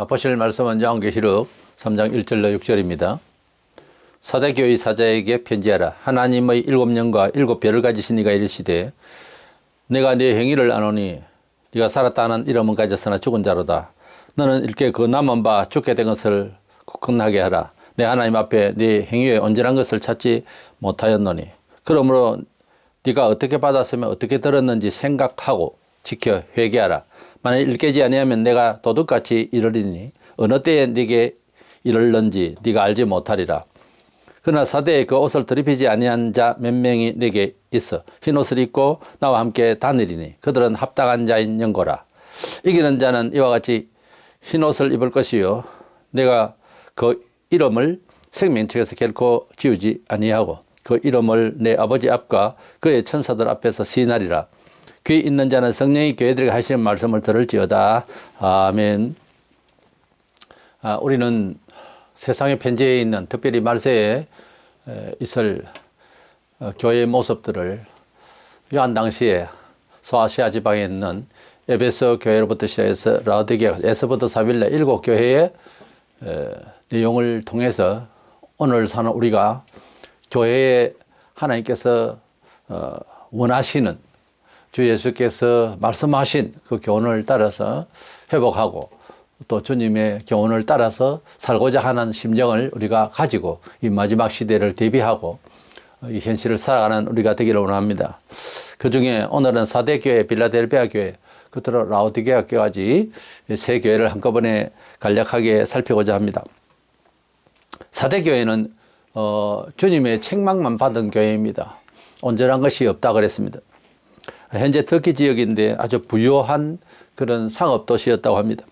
보실 말씀은 요한계시록 3장 1절로 6절입니다. 사대교회 사자에게 편지하라. 하나님의 7영과 7별을 가지신 이가 이르시되 내가 네 행위를 아노니 네가 살았다 하는 이름은 가졌으나 죽은 자로다. 너는 이렇게 그 남은 바 죽게 된 것을 굳건하게 하라. 내 하나님 앞에 네 행위에 온전한 것을 찾지 못하였노니 그러므로 네가 어떻게 받았으면 어떻게 들었는지 생각하고 지켜 회개하라. 만일 일깨지 아니하면 내가 도둑같이 이르리니 어느 때에 네게 이르는지 네가 알지 못하리라. 그러나 사대에 그 옷을 드립히지 아니한 자 몇 명이 내게 있어 흰 옷을 입고 나와 함께 다니리니 그들은 합당한 자인 영고라. 이기는 자는 이와 같이 흰 옷을 입을 것이요 내가 그 이름을 생명책에서 결코 지우지 아니하고 그 이름을 내 아버지 앞과 그의 천사들 앞에서 시인하리라. 귀 있는 자는 성령이 교회들에게 하시는 말씀을 들을지어다. 아멘. 우리는 세상의 편지에 있는 특별히 말세에 있을 교회의 모습들을 요한 당시에 소아시아 지방에 있는 에베소 교회로부터 시작해서 라오디게아, 에스보드 사빌레 7교회의 내용을 통해서 오늘 사는 우리가 교회에 하나님께서 원하시는 주 예수께서 말씀하신 그 교훈을 따라서 회복하고 또 주님의 교훈을 따라서 살고자 하는 심정을 우리가 가지고 이 마지막 시대를 대비하고 이 현실을 살아가는 우리가 되기를 원합니다. 그 중에 오늘은 사대교회, 빌라델비아 교회, 끝으로 라오디게아 교회까지 세 교회를 한꺼번에 간략하게 살펴보자 합니다. 사대교회는 주님의 책망만 받은 교회입니다. 온전한 것이 없다 그랬습니다. 현재 터키 지역인데 아주 부유한 그런 상업 도시였다고 합니다.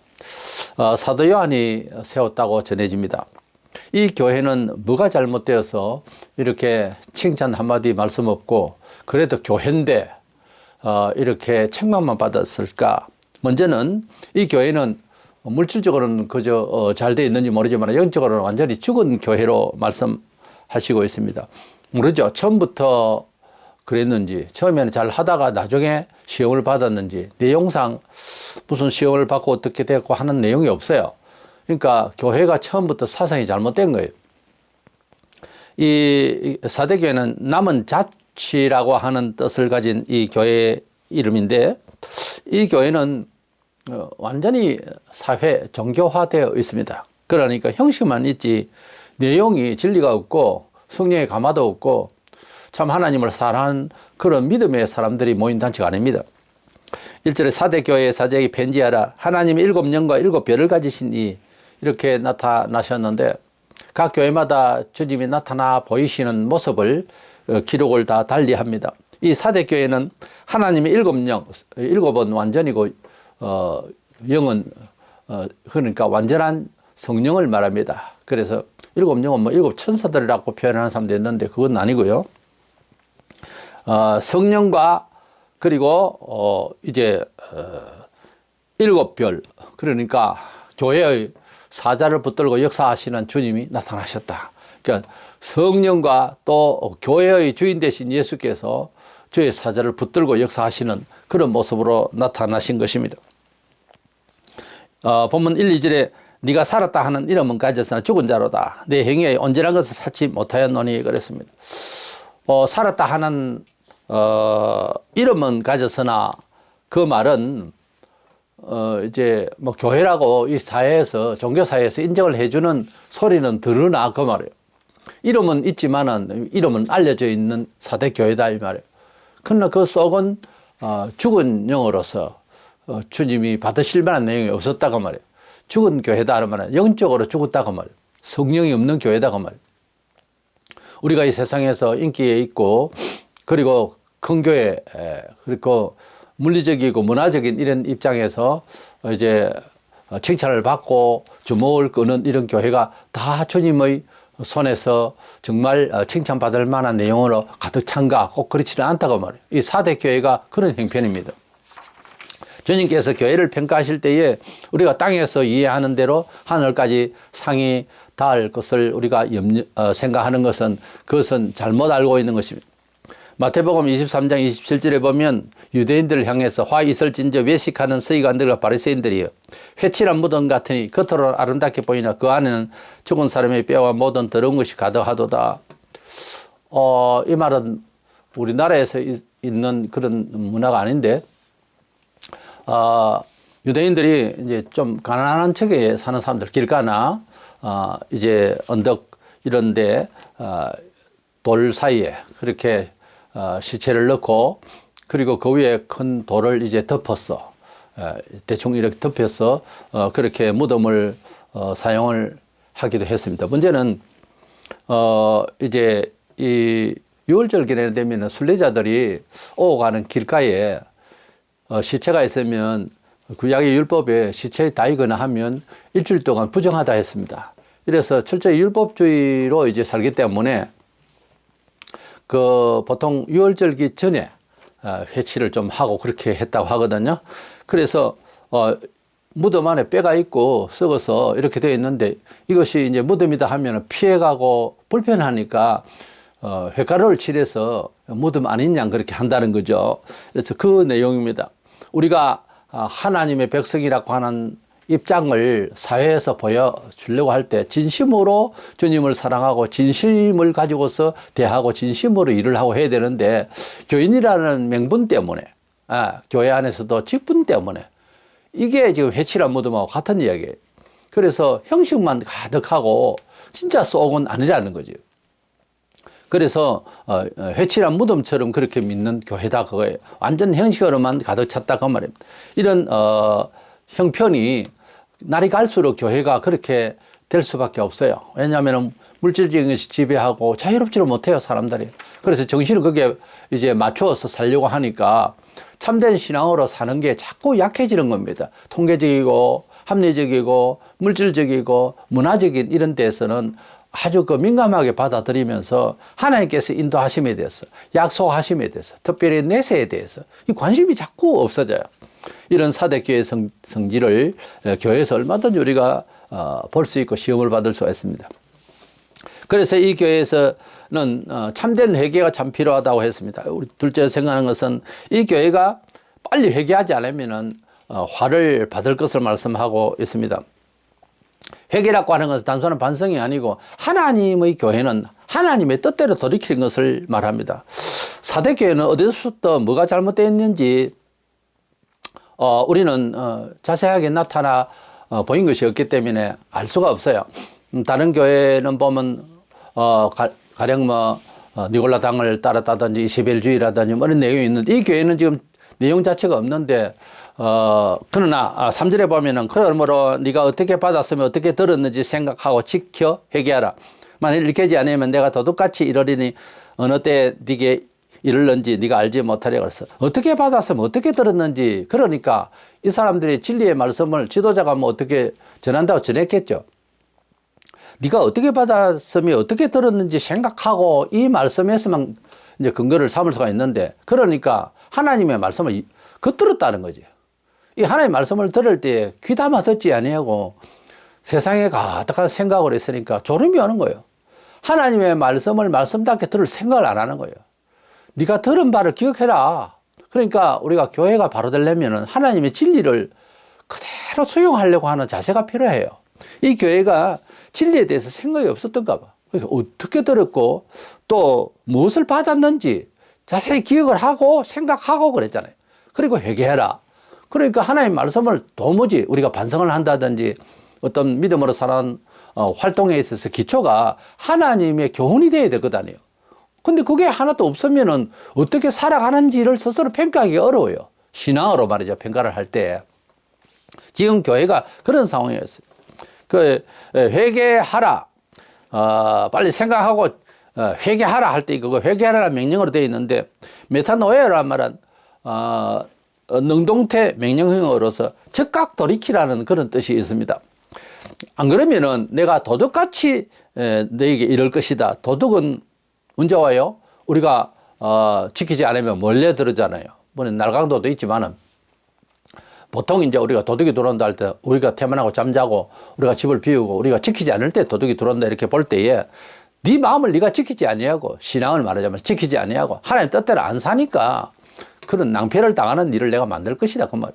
사도 요한이 세웠다고 전해집니다. 이 교회는 뭐가 잘못되어서 이렇게 칭찬 한마디 말씀 없고 그래도 교회인데 이렇게 책망만 받았을까? 먼저는 이 교회는 물질적으로는 그저 잘 돼 있는지 모르지만 영적으로는 완전히 죽은 교회로 말씀하시고 있습니다. 모르죠. 처음부터 그랬는지 처음에는 잘 하다가 나중에 시험을 받았는지 내용상 무슨 시험을 받고 어떻게 됐고 하는 내용이 없어요. 그러니까 교회가 처음부터 사상이 잘못된 거예요. 이 사대교회는 남은 자취라고 하는 뜻을 가진 이 교회의 이름인데 이 교회는 완전히 사회 종교화되어 있습니다. 그러니까 형식만 있지 내용이 진리가 없고 성령의 감화도 없고 참 하나님을 사랑하는 그런 믿음의 사람들이 모인 단체가 아닙니다. 1절에 사대교회의 사자에게 편지하라. 하나님이 7영과 7별을 가지신 이 이렇게 나타나셨는데 각 교회마다 주님이 나타나 보이시는 모습을 기록을 다 달리합니다. 이 사대교회는 하나님의 7영, 7은 완전이고 영은 그러니까 완전한 성령을 말합니다. 그래서 7영은 뭐 7천사들이라고 표현하는 사람도 있는데 그건 아니고요. 성령과 그리고 이제 7별 그러니까 교회의 사자를 붙들고 역사하시는 주님이 나타나셨다. 그러니까 성령과 또 교회의 주인 되신 예수께서 주의 사자를 붙들고 역사하시는 그런 모습으로 나타나신 것입니다. 본문 1, 2절에 네가 살았다 하는 이름은 가졌으나 죽은 자로다. 내 행위에 온전한 것을 찾지 못하였노니 그랬습니다. 살았다 하는 이름은 가졌으나 그 말은 이제 뭐 교회라고 이 사회에서 종교 사회에서 인정을 해주는 소리는 들으나 그 말이에요. 이름은 있지만은 이름은 알려져 있는 사대교회다 이 말이에요. 그러나 그 속은 죽은 영으로서 주님이 받으실 만한 내용이 없었다고 말이에요. 죽은 교회다 그 말은 영적으로 죽었다고 말이에요. 성령이 없는 교회다 그 말이에요. 우리가 이 세상에서 인기에 있고 그리고 큰 교회 그리고 물리적이고 문화적인 이런 입장에서 이제 칭찬을 받고 주목을 끄는 이런 교회가 다 주님의 손에서 정말 칭찬받을 만한 내용으로 가득 찬가 꼭 그렇지는 않다고 말해요. 이 사대교회가 그런 형편입니다. 주님께서 교회를 평가하실 때에 우리가 땅에서 이해하는 대로 하늘까지 상이 닿을 것을 우리가 생각하는 것은 그것은 잘못 알고 있는 것입니다. 마태복음 23장 27절에 보면 유대인들을 향해서 화 이슬진저 외식하는 서기관들과 바리새인들이여 회칠한 무덤 같으니 겉으로 아름답게 보이나 그 안에는 죽은 사람의 뼈와 모든 더러운 것이 가득하도다. 이 말은 우리나라에서 있는 그런 문화가 아닌데, 유대인들이 이제 좀 가난한 척에 사는 사람들, 길가나, 이제 언덕 이런데, 돌 사이에 그렇게 시체를 넣고, 그리고 그 위에 큰 돌을 이제 덮었어. 대충 이렇게 덮여서, 그렇게 무덤을, 사용을 하기도 했습니다. 문제는, 이제 이 6월절 기내 되면 순례자들이 오가는 길가에 시체가 있으면 구약의 율법에 시체에 다이거나 하면 일주일 동안 부정하다 했습니다. 이래서 철저히 율법주의로 이제 살기 때문에 그 보통 6월절기 전에 회치를 좀 하고 그렇게 했다고 하거든요. 그래서 무덤 안에 뼈가 있고 썩어서 이렇게 되어 있는데 이것이 이제 무덤이다 하면 피해가고 불편하니까 회가루를 칠해서 무덤 아닌 양 그렇게 한다는 거죠. 그래서 그 내용입니다. 우리가 하나님의 백성이라고 하는 입장을 사회에서 보여주려고 할 때 진심으로 주님을 사랑하고 진심을 가지고서 대하고 진심으로 일을 하고 해야 되는데 교인이라는 명분 때문에 교회 안에서도 직분 때문에 이게 지금 회칠한 무덤하고 같은 이야기예요. 그래서 형식만 가득하고 진짜 속은 아니라는 거죠. 그래서 회칠한 무덤처럼 그렇게 믿는 교회다 그거예요. 완전 형식으로만 가득 찼다 그 말입니다. 이런 형편이 날이 갈수록 교회가 그렇게 될 수밖에 없어요. 왜냐하면 물질적인 것이 지배하고 자유롭지를 못해요 사람들이. 그래서 정신을 거기에 이제 맞추어서 살려고 하니까 참된 신앙으로 사는 게 자꾸 약해지는 겁니다. 통계적이고 합리적이고 물질적이고 문화적인 이런 데서는 아주 그 민감하게 받아들이면서 하나님께서 인도하심에 대해서 약속하심에 대해서 특별히 내세에 대해서 이 관심이 자꾸 없어져요. 이런 사대교회 성질을 교회에서 얼마든지 우리가 볼 수 있고 시험을 받을 수가 있습니다. 그래서 이 교회에서는 참된 회개가 참 필요하다고 했습니다. 우리 둘째 생각하는 것은 이 교회가 빨리 회개하지 않으면 화를 받을 것을 말씀하고 있습니다. 회개라고 하는 것은 단순한 반성이 아니고 하나님의 교회는 하나님의 뜻대로 돌이키는 것을 말합니다. 사대교회는 어디서부터 뭐가 잘못되어 있는지 우리는 자세하게 나타나 보인 것이 없기 때문에 알 수가 없어요. 다른 교회는 보면 가령 니골라당을 따랐다든지 이세벨주의라든지 뭐 이런 내용이 있는데 이 교회는 지금 내용 자체가 없는데 그러나 3절에 보면은 그러므로 네가 어떻게 받았으면 어떻게 들었는지 생각하고 지켜 회개하라. 만일 이렇게 하지 않으면 내가 도둑같이 이르리니 어느 때 네게 이르는지 네가 알지 못하려 그랬어. 어떻게 받았으면 어떻게 들었는지. 그러니까 이 사람들이 진리의 말씀을 지도자가 뭐 어떻게 전한다고 전했겠죠. 네가 어떻게 받았으면 어떻게 들었는지 생각하고 이 말씀에서만 이제 근거를 삼을 수가 있는데 그러니까 하나님의 말씀을 겉들었다는 거지. 이 하나님의 말씀을 들을 때 귀담아 듣지 아니하고 세상에 가득한 생각을 했으니까 졸음이 오는 거예요. 하나님의 말씀을 말씀답게 들을 생각을 안 하는 거예요. 네가 들은 바를 기억해라. 그러니까 우리가 교회가 바로 되려면 하나님의 진리를 그대로 수용하려고 하는 자세가 필요해요. 이 교회가 진리에 대해서 생각이 없었던가 봐. 그러니까 어떻게 들었고 또 무엇을 받았는지 자세히 기억을 하고 생각하고 그랬잖아요. 그리고 회개해라. 그러니까 하나님의 말씀을 도무지 우리가 반성을 한다든지 어떤 믿음으로 사는 활동에 있어서 기초가 하나님의 교훈이 되어야 될 것 아니에요. 근데 그게 하나도 없으면은 어떻게 살아가는지를 스스로 평가하기 어려워요. 신앙으로 말이죠. 평가를 할 때. 지금 교회가 그런 상황이었어요. 회개하라. 빨리 생각하고 회개하라 할 때 그거 회개하라는 명령으로 되어 있는데 메타노에라는 말은 능동태 명령형으로서 즉각 돌이키라는 그런 뜻이 있습니다. 안 그러면은 내가 도둑같이 너에게 이럴 것이다. 도둑은 언제 와요? 우리가 지키지 않으면 몰래 들으잖아요. 물론 날강도도 있지만은 보통 이제 우리가 도둑이 들어온다 할 때 우리가 태만하고 잠자고 우리가 집을 비우고 우리가 지키지 않을 때 도둑이 들어온다 이렇게 볼 때에 네 마음을 네가 지키지 아니하고, 신앙을 말하자면 지키지 아니하고 하나님 뜻대로 안 사니까 그런 낭패를 당하는 일을 내가 만들 것이다, 그 말.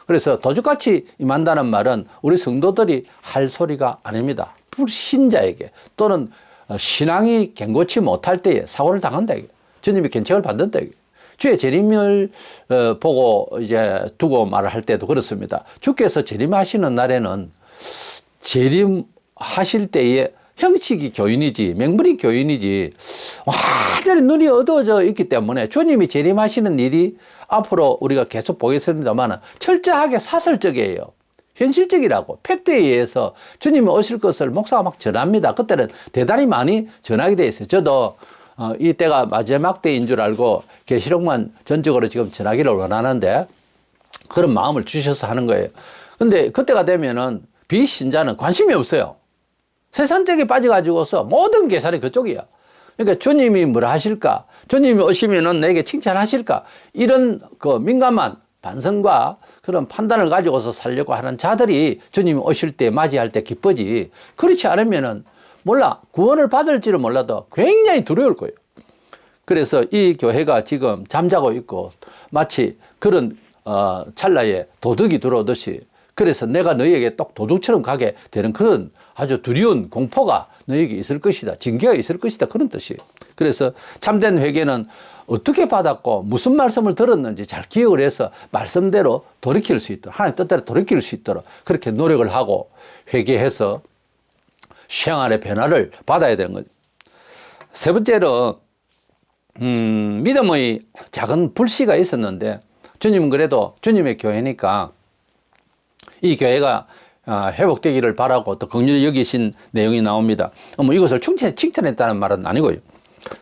그래서 도둑같이 임한다는 말은 우리 성도들이 할 소리가 아닙니다. 불신자에게 또는 신앙이 견고치 못할 때에 사고를 당한다, 이게. 주님이 견책을 받는다, 이게. 주의 재림을 보고 이제 두고 말을 할 때도 그렇습니다. 주께서 재림하시는 날에는 재림하실 때에 형식이 교인이지 맹물이 교인이지 완전히 눈이 어두워져 있기 때문에 주님이 재림하시는 일이 앞으로 우리가 계속 보겠습니다만 철저하게 사설적이에요. 현실적이라고 팩트에 의해서 주님이 오실 것을 목사가 막 전합니다. 그때는 대단히 많이 전하게 돼 있어요. 저도 이 때가 마지막 때인 줄 알고 계시록만 전적으로 지금 전하기를 원하는데 그런 마음을 주셔서 하는 거예요. 근데 그때가 되면은 비신자는 관심이 없어요. 세상적에 빠져가지고서 모든 계산이 그쪽이야. 그러니까 주님이 뭐라 하실까? 주님이 오시면은 내게 칭찬하실까? 이런 그 민감한 반성과 그런 판단을 가지고서 살려고 하는 자들이 주님이 오실 때 맞이할 때 기쁘지. 그렇지 않으면은 몰라. 구원을 받을지는 몰라도 굉장히 두려울 거예요. 그래서 이 교회가 지금 잠자고 있고 마치 그런 찰나에 도둑이 들어오듯이 그래서 내가 너희에게 똑 도둑처럼 가게 되는 그런 아주 두려운 공포가 너희에게 있을 것이다. 징계가 있을 것이다. 그런 뜻이에요. 그래서 참된 회개는 어떻게 받았고 무슨 말씀을 들었는지 잘 기억을 해서 말씀대로 돌이킬 수 있도록 하나님 뜻대로 돌이킬 수 있도록 그렇게 노력을 하고 회개해서 생활의 변화를 받아야 되는 거죠. 세 번째로 믿음의 작은 불씨가 있었는데 주님은 그래도 주님의 교회니까 이 교회가 회복되기를 바라고 또 긍휼히 여기신 내용이 나옵니다. 뭐 이것을 칭찬했다는 말은 아니고요.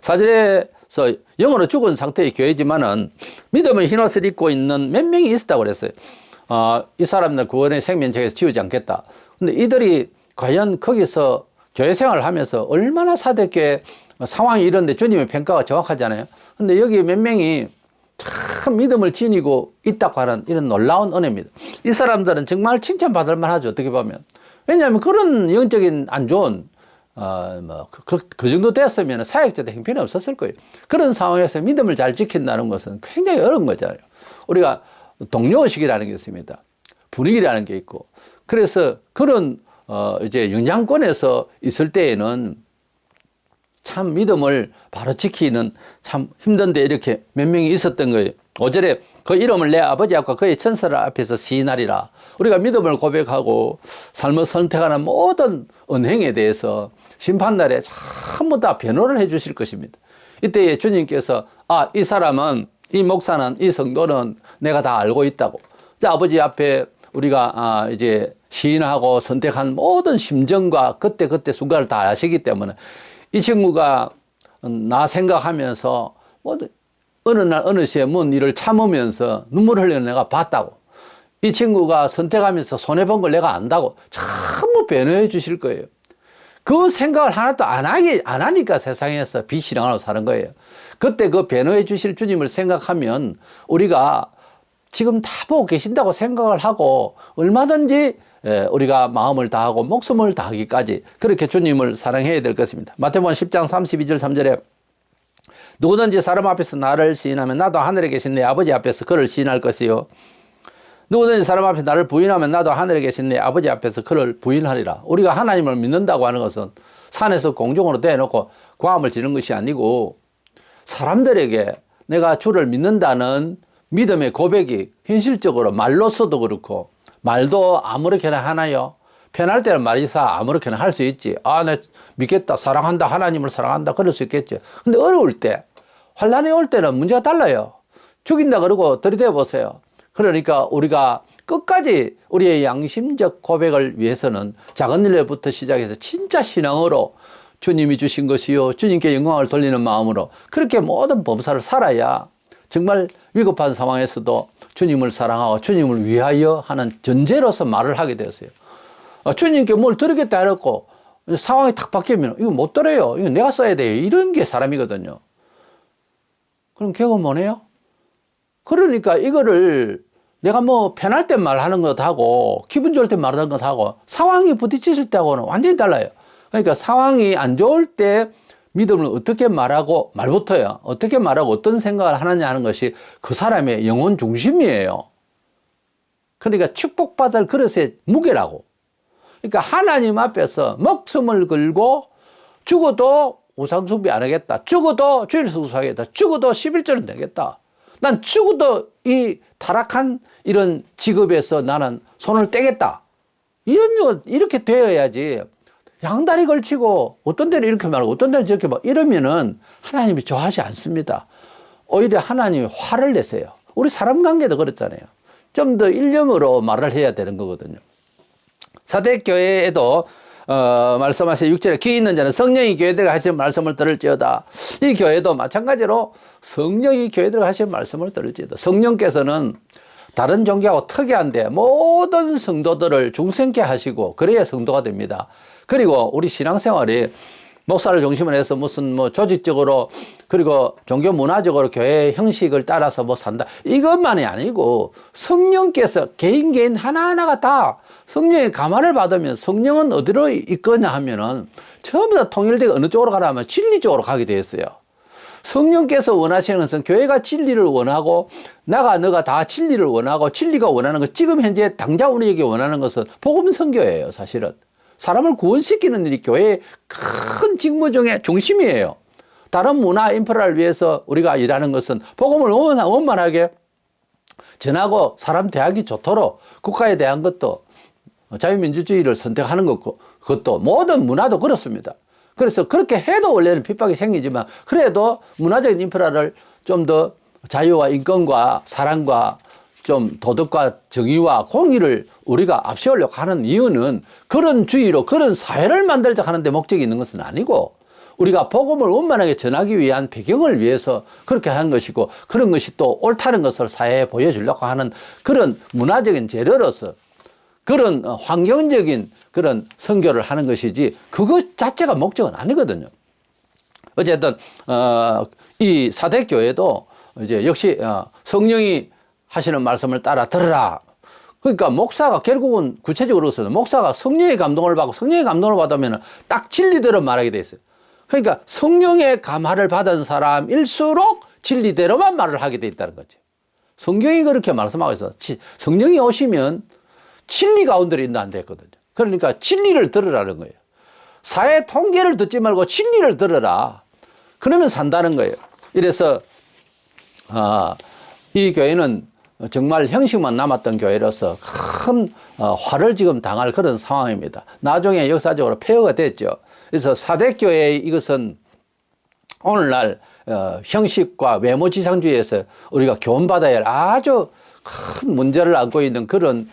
4절에서 영으로 죽은 상태의 교회지만은 믿음의 흰옷을 입고 있는 몇 명이 있었다고 그랬어요. 이 사람들 구원의 생명책에서 지우지 않겠다. 근데 이들이 과연 거기서 교회 생활을 하면서 얼마나 사대교회 상황이 이런데 주님의 평가가 정확하잖아요. 근데 여기 몇 명이 참 믿음을 지니고 있다고 하는 이런 놀라운 은혜입니다. 이 사람들은 정말 칭찬받을 만하죠. 어떻게 보면. 왜냐하면 그런 영적인 안 좋은 그 정도 됐으면 사역자도 형편이 없었을 거예요. 그런 상황에서 믿음을 잘 지킨다는 것은 굉장히 어려운 거잖아요. 우리가 동료의식이라는 게 있습니다. 분위기라는 게 있고. 그래서 그런 이제 영향권에서 있을 때에는 참 믿음을 바로 지키는 참 힘든데 이렇게 몇 명이 있었던 거예요. 5절에 그 이름을 내 아버지 앞과 그의 천사들 앞에서 시인하리라. 우리가 믿음을 고백하고 삶을 선택하는 모든 은행에 대해서 심판날에 전부 다 변호를 해 주실 것입니다. 이때 주님께서 이 사람은 이 목사는 이 성도는 내가 다 알고 있다고. 아버지 앞에 우리가 이제 시인하고 선택한 모든 심정과 그때 순간을 다 아시기 때문에 이 친구가 나 생각하면서 어느 날 어느 시에 뭔 일을 참으면서 눈물 흘리는 내가 봤다고. 이 친구가 선택하면서 손해본 걸 내가 안다고 전부 변호해 주실 거예요. 그 생각을 하나도 안 하니까 세상에서 비신앙으로 사는 거예요. 그때 그 변호해 주실 주님을 생각하면 우리가 지금 다 보고 계신다고 생각을 하고 얼마든지 우리가 마음을 다하고 목숨을 다하기까지 그렇게 주님을 사랑해야 될 것입니다. 마태복음 10장 32절 3절에 누구든지 사람 앞에서 나를 시인하면 나도 하늘에 계신 내 아버지 앞에서 그를 시인할 것이요. 누구든지 사람 앞에서 나를 부인하면 나도 하늘에 계신 내 아버지 앞에서 그를 부인하리라. 우리가 하나님을 믿는다고 하는 것은 산에서 공중으로 대놓고 고함을 지르는 것이 아니고 사람들에게 내가 주를 믿는다는 믿음의 고백이 현실적으로 말로서도 그렇고 말도 아무렇게나 하나요? 편할 때는 말이사 아무렇게나 내 믿겠다, 사랑한다, 하나님을 사랑한다 그럴 수 있겠죠. 근데 어려울 때, 환란이 올 때는 문제가 달라요. 죽인다 그러고 들이대 보세요. 그러니까 우리가 끝까지 우리의 양심적 고백을 위해서는 작은 일부터 시작해서 진짜 신앙으로 주님이 주신 것이요 주님께 영광을 돌리는 마음으로 그렇게 모든 범사를 살아야 정말 위급한 상황에서도 주님을 사랑하고 주님을 위하여 하는 전제로서 말을 하게 되었어요. 주님께 뭘 들으겠다 해놓고 상황이 탁 바뀌면 이거 못 들어요. 이거 내가 써야 돼요. 이런 게 사람이거든요. 그럼 결국 뭐네요? 그러니까 이거를 내가 뭐 편할 때 말하는 것하고 기분 좋을 때 말하는 것하고 상황이 부딪혔을 때하고는 완전히 달라요. 그러니까 상황이 안 좋을 때 믿음을 어떻게 말하고 말부터요. 어떻게 말하고 어떤 생각을 하느냐 하는 것이 그 사람의 영혼 중심이에요. 그러니까 축복받을 그릇의 무게라고. 그러니까 하나님 앞에서 목숨을 걸고 죽어도 우상숭배 안 하겠다. 죽어도 주일 성수하겠다. 죽어도 11절은 되겠다. 난 죽어도 이 타락한 이런 직업에서 나는 손을 떼겠다. 이렇게 되어야지. 양다리 걸치고 어떤 데는 이렇게 말하고 어떤 데는 저렇게 막 이러면은 하나님이 좋아하지 않습니다. 오히려 하나님이 화를 내세요. 우리 사람 관계도 그렇잖아요. 좀 더 일념으로 말을 해야 되는 거거든요. 사대교회에도 말씀하세요. 6절에 귀 있는 자는 성령이 교회들과 하시는 말씀을 들을지어다. 이 교회도 마찬가지로 성령이 교회들과 하시는 말씀을 들을지어다. 성령께서는 다른 종교하고 특이한데 모든 성도들을 중생케 하시고 그래야 성도가 됩니다. 그리고 우리 신앙생활이 목사를 중심으로 해서 무슨 뭐 조직적으로 그리고 종교 문화적으로 교회 형식을 따라서 뭐 산다. 이것만이 아니고 성령께서 개인 하나하나가 다 성령의 감화를 받으면 성령은 어디로 이끄냐 하면은 전부 다 통일되게 어느 쪽으로 가라 하면 진리 쪽으로 가게 되어 있어요. 성령께서 원하시는 것은 교회가 진리를 원하고 너가 다 진리를 원하고 진리가 원하는 것 지금 현재 당장 우리에게 원하는 것은 복음 선교예요. 사실은. 사람을 구원시키는 일이 교회의 큰 직무 중에 중심이에요. 다른 문화 인프라를 위해서 우리가 일하는 것은 복음을 원만하게 전하고 사람 대하기 좋도록 국가에 대한 것도 자유민주주의를 선택하는 그것도 모든 문화도 그렇습니다. 그래서 그렇게 해도 원래는 핍박이 생기지만 그래도 문화적인 인프라를 좀 더 자유와 인권과 사랑과 좀 도덕과 정의와 공의를 우리가 앞세우려고 하는 이유는 그런 주의로 그런 사회를 만들자 하는데 목적이 있는 것은 아니고 우리가 복음을 원만하게 전하기 위한 배경을 위해서 그렇게 한 것이고 그런 것이 또 옳다는 것을 사회에 보여주려고 하는 그런 문화적인 재료로서 그런 환경적인 그런 선교를 하는 것이지 그것 자체가 목적은 아니거든요. 어쨌든 이 사대교회도 이제 역시 성령이 하시는 말씀을 따라 들으라. 그러니까 목사가 결국은 구체적으로서는 목사가 성령의 감동을 받고 성령의 감동을 받으면 딱 진리대로 말하게 돼 있어요. 그러니까 성령의 감화를 받은 사람일수록 진리대로만 말을 하게 돼 있다는 거죠. 성경이 그렇게 말씀하고 있어. 성령이 오시면 진리 가운데로 인도한다 했거든요. 그러니까 진리를 들으라는 거예요. 사회 통계를 듣지 말고 진리를 들으라. 그러면 산다는 거예요. 이래서 이 교회는 정말 형식만 남았던 교회로서 큰 화를 지금 당할 그런 상황입니다. 나중에 역사적으로 폐허가 됐죠. 그래서 사대교회의 이것은 오늘날 형식과 외모지상주의에서 우리가 교훈받아야 할 아주 큰 문제를 안고 있는 그런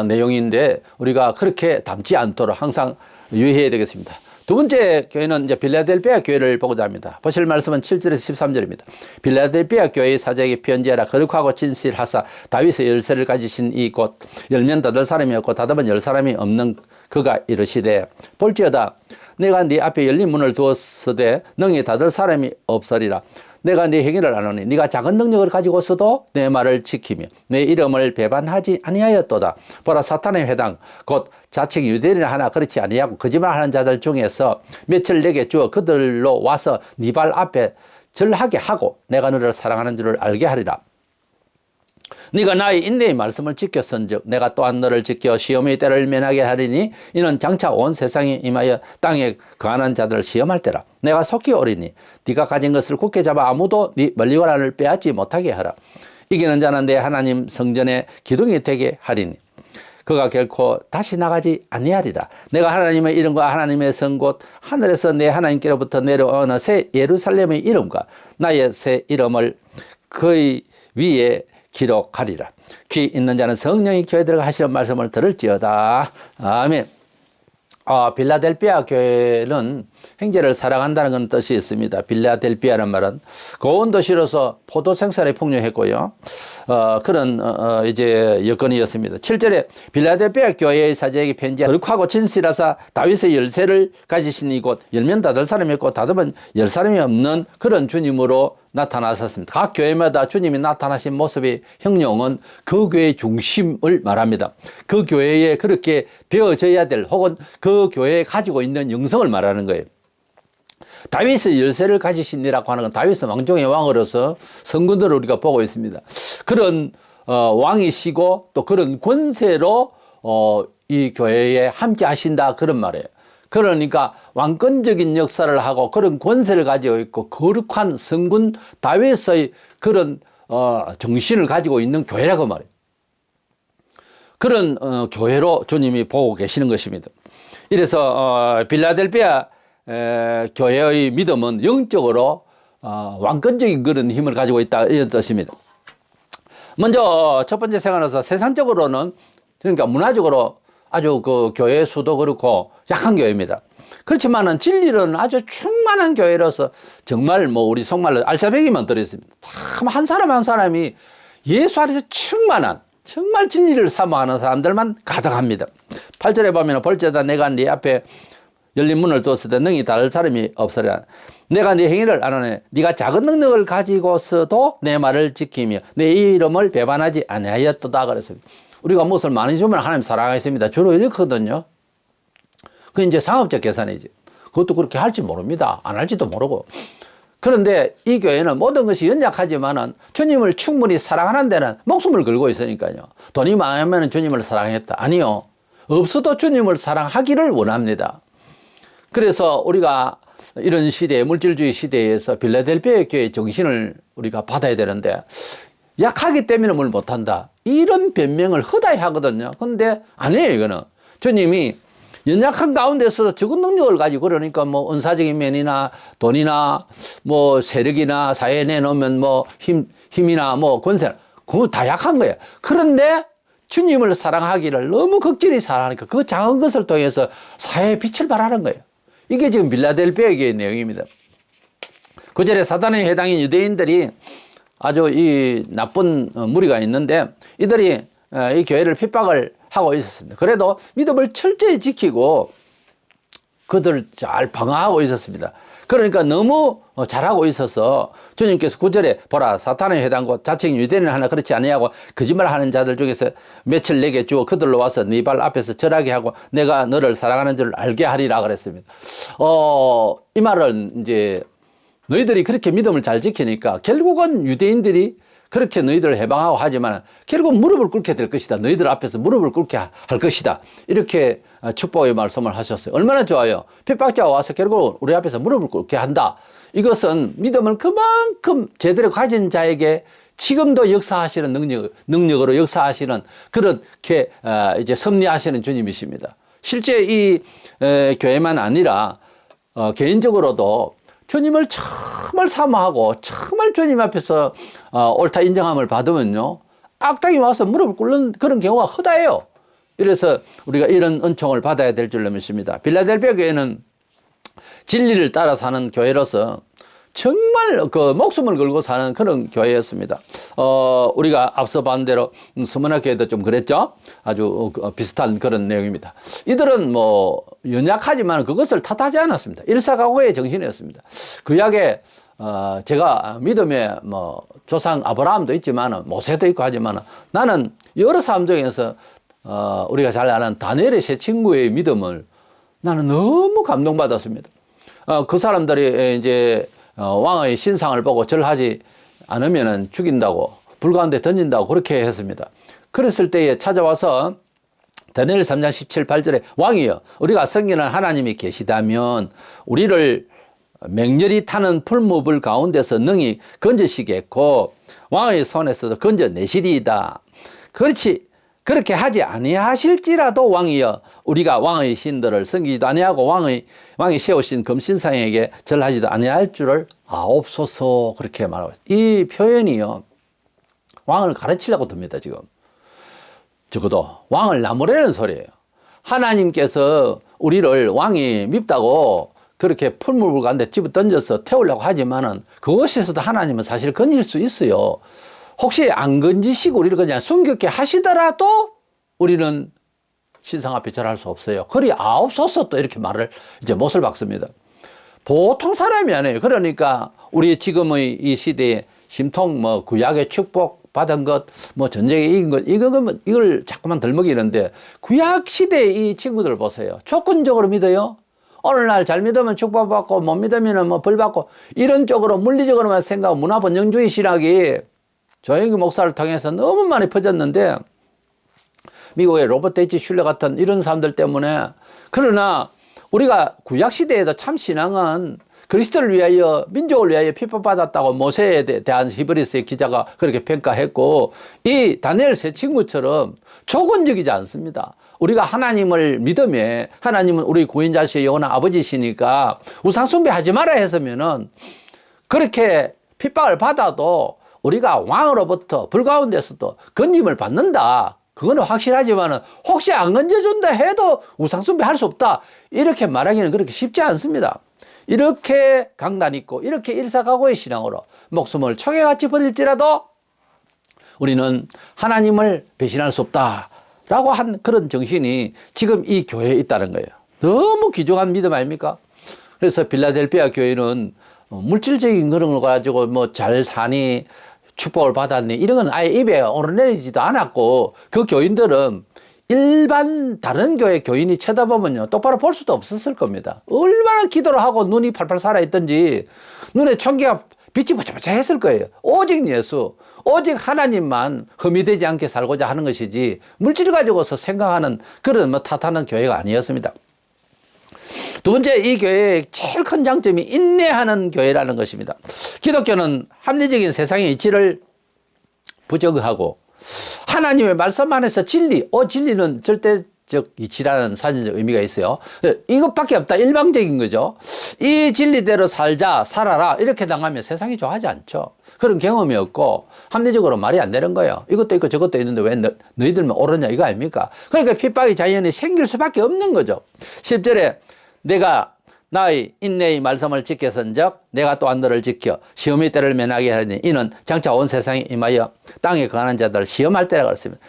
내용인데 우리가 그렇게 담지 않도록 항상 유의해야 되겠습니다. 두 번째 교회는 이제 빌라델피아 교회를 보고자 합니다. 보실 말씀은 7절에서 13절입니다. 빌라델피아 교회의 사제에게 편지하라. 거룩하고 진실하사 다윗의 열쇠를 가지신 이 곧 열면 닫을 사람이 없고 닫으면 열 사람이 없는 그가 이르시되 볼지어다 내가 네 앞에 열린 문을 두었으되 능히 닫을 사람이 없으리라. 내가 네 행위를 아노니 네가 작은 능력을 가지고서도 내 말을 지키며 내 이름을 배반하지 아니하였도다. 보라 사탄의 회당 곧 자칭 유대인을 하나 그렇지 아니하고 거짓말하는 자들 중에서 며칠 내게 주어 그들로 와서 네 발 앞에 절하게 하고 내가 너를 사랑하는 줄을 알게 하리라. 네가 나의 인내의 말씀을 지켰은즉 내가 또한 너를 지켜 시험의 때를 면하게 하리니 이는 장차 온 세상에 임하여 땅에 거하는 자들을 시험할 때라. 내가 속히 오리니 네가 가진 것을 굳게 잡아 아무도 네 멀리 원한을 빼앗지 못하게 하라. 이기는 자는 내 하나님 성전에 기둥이 되게 하리니 그가 결코 다시 나가지 아니하리라. 내가 하나님의 이름과 하나님의 성 곧 하늘에서 내 하나님께로부터 내려오는 새 예루살렘의 이름과 나의 새 이름을 그의 위에 기록하리라. 귀 있는 자는 성령이 교회들과 하시는 말씀을 들을지어다. 아멘. 빌라델피아 교회는 형제를 사랑한다는 건 뜻이 있습니다. 빌라델피아라는 말은 고운 도시로서 포도 생산에 풍요했고요. 그런 이제 여건이었습니다. 7절에 빌라델피아 교회의 사제에게 편지하 거룩하고 진실하사 다윗의 열쇠를 가지신 이곳 열면 닫을 사람이 있고 닫으면 열 사람이 없는 그런 주님으로 나타나셨습니다. 각 교회마다 주님이 나타나신 모습의 형용은 그 교회의 중심을 말합니다. 그 교회에 그렇게 되어져야 될 혹은 그 교회에 가지고 있는 영성을 말하는 거예요. 다윗의 열쇠를 가지신이라고 하는 건 다윗은 왕중의 왕으로서 성군들을 우리가 보고 있습니다. 그런 왕이시고 또 그런 권세로 이 교회에 함께 하신다 그런 말이에요. 그러니까 왕권적인 역사를 하고 그런 권세를 가지고 있고 거룩한 성군 다윗의 그런 정신을 가지고 있는 교회라고 말이에요. 그런 교회로 주님이 보고 계시는 것입니다. 이래서 빌라델피아 교회의 믿음은 영적으로 왕권적인 그런 힘을 가지고 있다 이런 뜻입니다. 먼저 첫 번째 생각에서 세상적으로는 그러니까 문화적으로 아주 그 교회 수도 그렇고 약한 교회입니다. 그렇지만은 진리는 아주 충만한 교회로서 정말 뭐 우리 속말로 알짜배기만 들어있습니다. 참 한 사람 한 사람이 예수 안에서 충만한 정말 진리를 사모하는 사람들만 가득합니다. 8절에 보면 볼지어다 내가 네 앞에 열린 문을 두었을 때 능히 다를 사람이 없으리라. 내가 네 행위를 아노니 네가 작은 능력을 가지고서도 내 말을 지키며 내 이름을 배반하지 아니하였도다 그랬습니다. 우리가 무엇을 많이 주면 하나님 사랑하겠습니다. 주로 이렇거든요. 그 이제 상업적 계산이지. 그것도 그렇게 할지 모릅니다. 안 할지도 모르고. 그런데 이 교회는 모든 것이 연약하지만은 주님을 충분히 사랑하는 데는 목숨을 걸고 있으니까요. 돈이 많으면 주님을 사랑했다. 아니요. 없어도 주님을 사랑하기를 원합니다. 그래서 우리가 이런 시대에 물질주의 시대에서 빌라델피아 교회의 정신을 우리가 받아야 되는데 약하기 때문에 뭘 못한다. 이런 변명을 허다히 하거든요. 근데 아니에요, 이거는. 주님이 연약한 가운데서 적은 능력을 가지고 그러니까 뭐 은사적인 면이나 돈이나 뭐 세력이나 사회에 내놓으면 뭐 힘이나 뭐 권세, 그거 다 약한 거예요. 그런데 주님을 사랑하기를 너무 극진히 사랑하니까 그 작은 것을 통해서 사회에 빛을 발하는 거예요. 이게 지금 빌라델피아 교회의 내용입니다. 9절에 사단에 해당인 유대인들이 아주 이 나쁜 무리가 있는데 이들이 이 교회를 핍박을 하고 있었습니다. 그래도 믿음을 철저히 지키고 그들을 잘 방어하고 있었습니다. 그러니까 너무 잘하고 있어서 주님께서 9절에 보라 사탄에 해당 곧 자칭 유대인을 하나 그렇지 아니하고 거짓말하는 자들 중에서 며칠 내게 주어 그들로 와서 네 발 앞에서 절하게 하고 내가 너를 사랑하는 줄 알게 하리라 그랬습니다. 이 말은 이제 너희들이 그렇게 믿음을 잘 지키니까 결국은 유대인들이 그렇게 너희들을 해방하고 하지만 결국 무릎을 꿇게 될 것이다. 너희들 앞에서 무릎을 꿇게 할 것이다. 이렇게 축복의 말씀을 하셨어요. 얼마나 좋아요. 핍박자가 와서 결국 우리 앞에서 무릎을 꿇게 한다. 이것은 믿음을 그만큼 제대로 가진 자에게 지금도 역사하시는 능력으로 역사하시는 그렇게 이제 섭리하시는 주님이십니다. 실제 이 교회만 아니라 개인적으로도 주님을 정말 사모하고 정말 주님 앞에서 옳다 인정함을 받으면요 악당이 와서 무릎을 꿇는 그런 경우가 허다해요. 이래서 우리가 이런 은총을 받아야 될 줄로 믿습니다. 빌라델피아 교회는 진리를 따라 사는 교회로서 정말 그 목숨을 걸고 사는 그런 교회였습니다. 우리가 앞서 본 대로 스무나 교회도 좀 그랬죠. 아주 비슷한 그런 내용입니다. 이들은 뭐 연약하지만 그것을 탓하지 않았습니다. 일사각오의 정신이었습니다. 구약에 제가 믿음의 뭐 조상 아브라함도 있지만 모세도 있고 하지만 나는 여러 사람 중에서 우리가 잘 아는 다니엘의 세 친구의 믿음을 나는 너무 감동받았습니다. 그 사람들이 이제 왕의 신상을 보고 절하지 않으면 죽인다고 불 가운데 던진다고 그렇게 했습니다. 그랬을 때에 찾아와서 다니엘 3장 17, 8절에 왕이여 우리가 섬기는 하나님이 계시다면 우리를 맹렬히 타는 풀무불 가운데서 능히 건져시겠고 왕의 손에서도 건져내시리이다. 그렇게 하지 아니하실지라도 왕이여 우리가 왕의 신들을 섬기지도 아니하고 왕이 세우신 금신상에게 절하지도 아니할 줄을 아옵소서 그렇게 말하고 있어요. 이 표현이요 왕을 가르치려고 듭니다. 지금 적어도 왕을 나무라는 소리예요. 하나님께서 우리를 왕이 밉다고 그렇게 풀무불 가운데 집어 던져서 태우려고 하지만은 그것에서도 하나님은 사실 건질 수 있어요. 혹시 안 건지시고 우리를 그냥 숨겼게 하시더라도 우리는 신상 앞에 절할 수 없어요. 그리 아옵소서 또 이렇게 말을 이제 못을 박습니다. 보통 사람이 아니에요. 그러니까 우리 지금의 이 시대에 심통 뭐 구약의 축복 받은 것, 뭐 전쟁에 이긴 것, 이걸 자꾸만 덜먹이는데 구약 시대의 이 친구들 보세요. 조건적으로 믿어요. 오늘날 잘 믿으면 축복받고 못 믿으면 뭐 벌받고 이런 쪽으로 물리적으로만 생각하고 문화번영주의 신학이 조영기 목사를 통해서 너무 많이 퍼졌는데 미국의 로버트 H. 슐러 같은 이런 사람들 때문에. 그러나 우리가 구약시대에도 참 신앙은 그리스도를 위하여 민족을 위하여 핍박받았다고 모세에 대한 히브리서의 기자가 그렇게 평가했고 이 다니엘 세 친구처럼 조건적이지 않습니다. 우리가 하나님을 믿음에 하나님은 우리 구원자시의 영원한 아버지시니까 우상숭배하지 마라 했으면은 그렇게 핍박을 받아도 우리가 왕으로부터 불 가운데서도 건짐을 받는다. 그거는 확실하지만은 혹시 안 건져준다 해도 우상숭배 할 수 없다. 이렇게 말하기는 그렇게 쉽지 않습니다. 이렇게 강단 있고 이렇게 일사각오의 신앙으로 목숨을 초계같이 버릴지라도 우리는 하나님을 배신할 수 없다라고 한 그런 정신이 지금 이 교회에 있다는 거예요. 너무 귀중한 믿음 아닙니까? 그래서 빌라델피아 교회는 물질적인 그런 걸 가지고 뭐 잘 사니 축복을 받았니 이런 건 아예 입에 오르내리지도 않았고 그 교인들은 일반 다른 교회 교인이 쳐다보면요 똑바로 볼 수도 없었을 겁니다. 얼마나 기도를 하고 눈이 팔팔 살아있던지 눈에 총기가 빛이 바짝바짝 했을 거예요. 오직 예수, 오직 하나님만 흠이 되지 않게 살고자 하는 것이지 물질을 가지고서 생각하는 그런 뭐 탓하는 교회가 아니었습니다. 두 번째, 이 교회의 제일 큰 장점이 인내하는 교회라는 것입니다. 기독교는 합리적인 세상의 이치를 부정하고 하나님의 말씀 안에서 진리, 진리는 절대적 이치라는 사전적 의미가 있어요. 이것밖에 없다. 일방적인 거죠. 이 진리대로 살아라. 이렇게 당하면 세상이 좋아하지 않죠. 그런 경험이 없고 합리적으로 말이 안 되는 거예요. 이것도 있고 저것도 있는데 왜 너희들만 옳으냐 이거 아닙니까? 그러니까 핍박이 자연히 생길 수밖에 없는 거죠. 10절에 내가 나의 인내의 말씀을 지켰은즉 내가 또한 너를 지켜 시험의 때를 면하게 하리니 이는 장차 온 세상에 임하여 땅에 거하는 자들을 시험할 때라고 그랬습니다.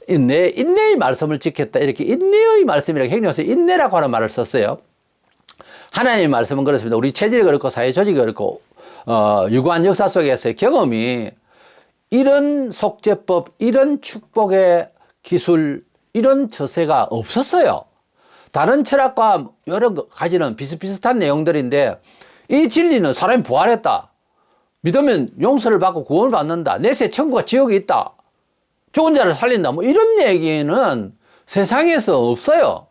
인내의 말씀을 지켰다. 이렇게 인내의 말씀이라고 행정에서 인내라고 하는 말을 썼어요. 하나님의 말씀은 그렇습니다. 우리 체질이 그렇고 사회 조직이 그렇고 유구한 역사 속에서의 경험이 이런 속죄법, 이런 축복의 기술, 이런 처세가 없었어요. 다른 철학과 여러 가지는 비슷비슷한 내용들인데 이 진리는 사람이 부활했다. 믿으면 용서를 받고 구원을 받는다. 내세 천국과 지옥이 있다. 죽은 자를 살린다. 뭐 이런 얘기는 세상에서 없어요.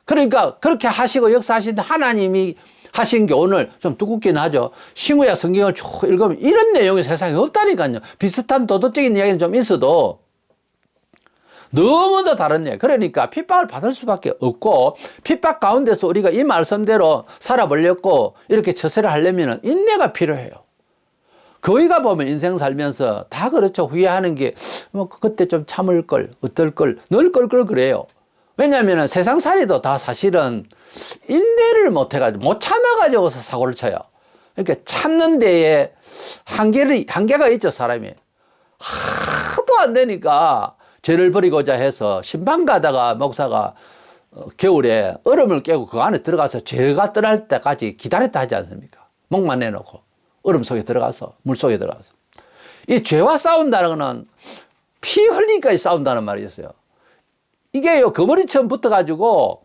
그러니까 그렇게 하시고 역사하신 하나님이 하신 교훈을 좀 두껍긴 하죠. 신구약 성경을 쭉 읽으면 이런 내용이 세상에 없다니까요. 비슷한 도덕적인 이야기는 좀 있어도 너무나 다른 예. 그러니까 핍박을 받을 수밖에 없고 핍박 가운데서 우리가 이 말씀대로 살아보려고 이렇게 처세를 하려면 인내가 필요해요. 거기가 보면 인생 살면서 다 그렇죠. 후회하는 게 뭐 그때 좀 참을 걸, 어떨 걸, 늘 걸 그래요. 왜냐하면 세상살이도 다 사실은 인내를 못 해가지고 못 참아가지고서 사고를 쳐요. 그러니까 참는 데에 한계가 있죠, 사람이. 하도 안 되니까 죄를 버리고자 해서 심판 가다가 목사가 겨울에 얼음을 깨고 그 안에 들어가서 죄가 떠날 때까지 기다렸다 하지 않습니까? 목만 내놓고 얼음 속에 들어가서 물 속에 들어가서 이 죄와 싸운다는 거는 피 흘리기까지 싸운다는 말이 있어요. 이게요 거머리처럼 붙어가지고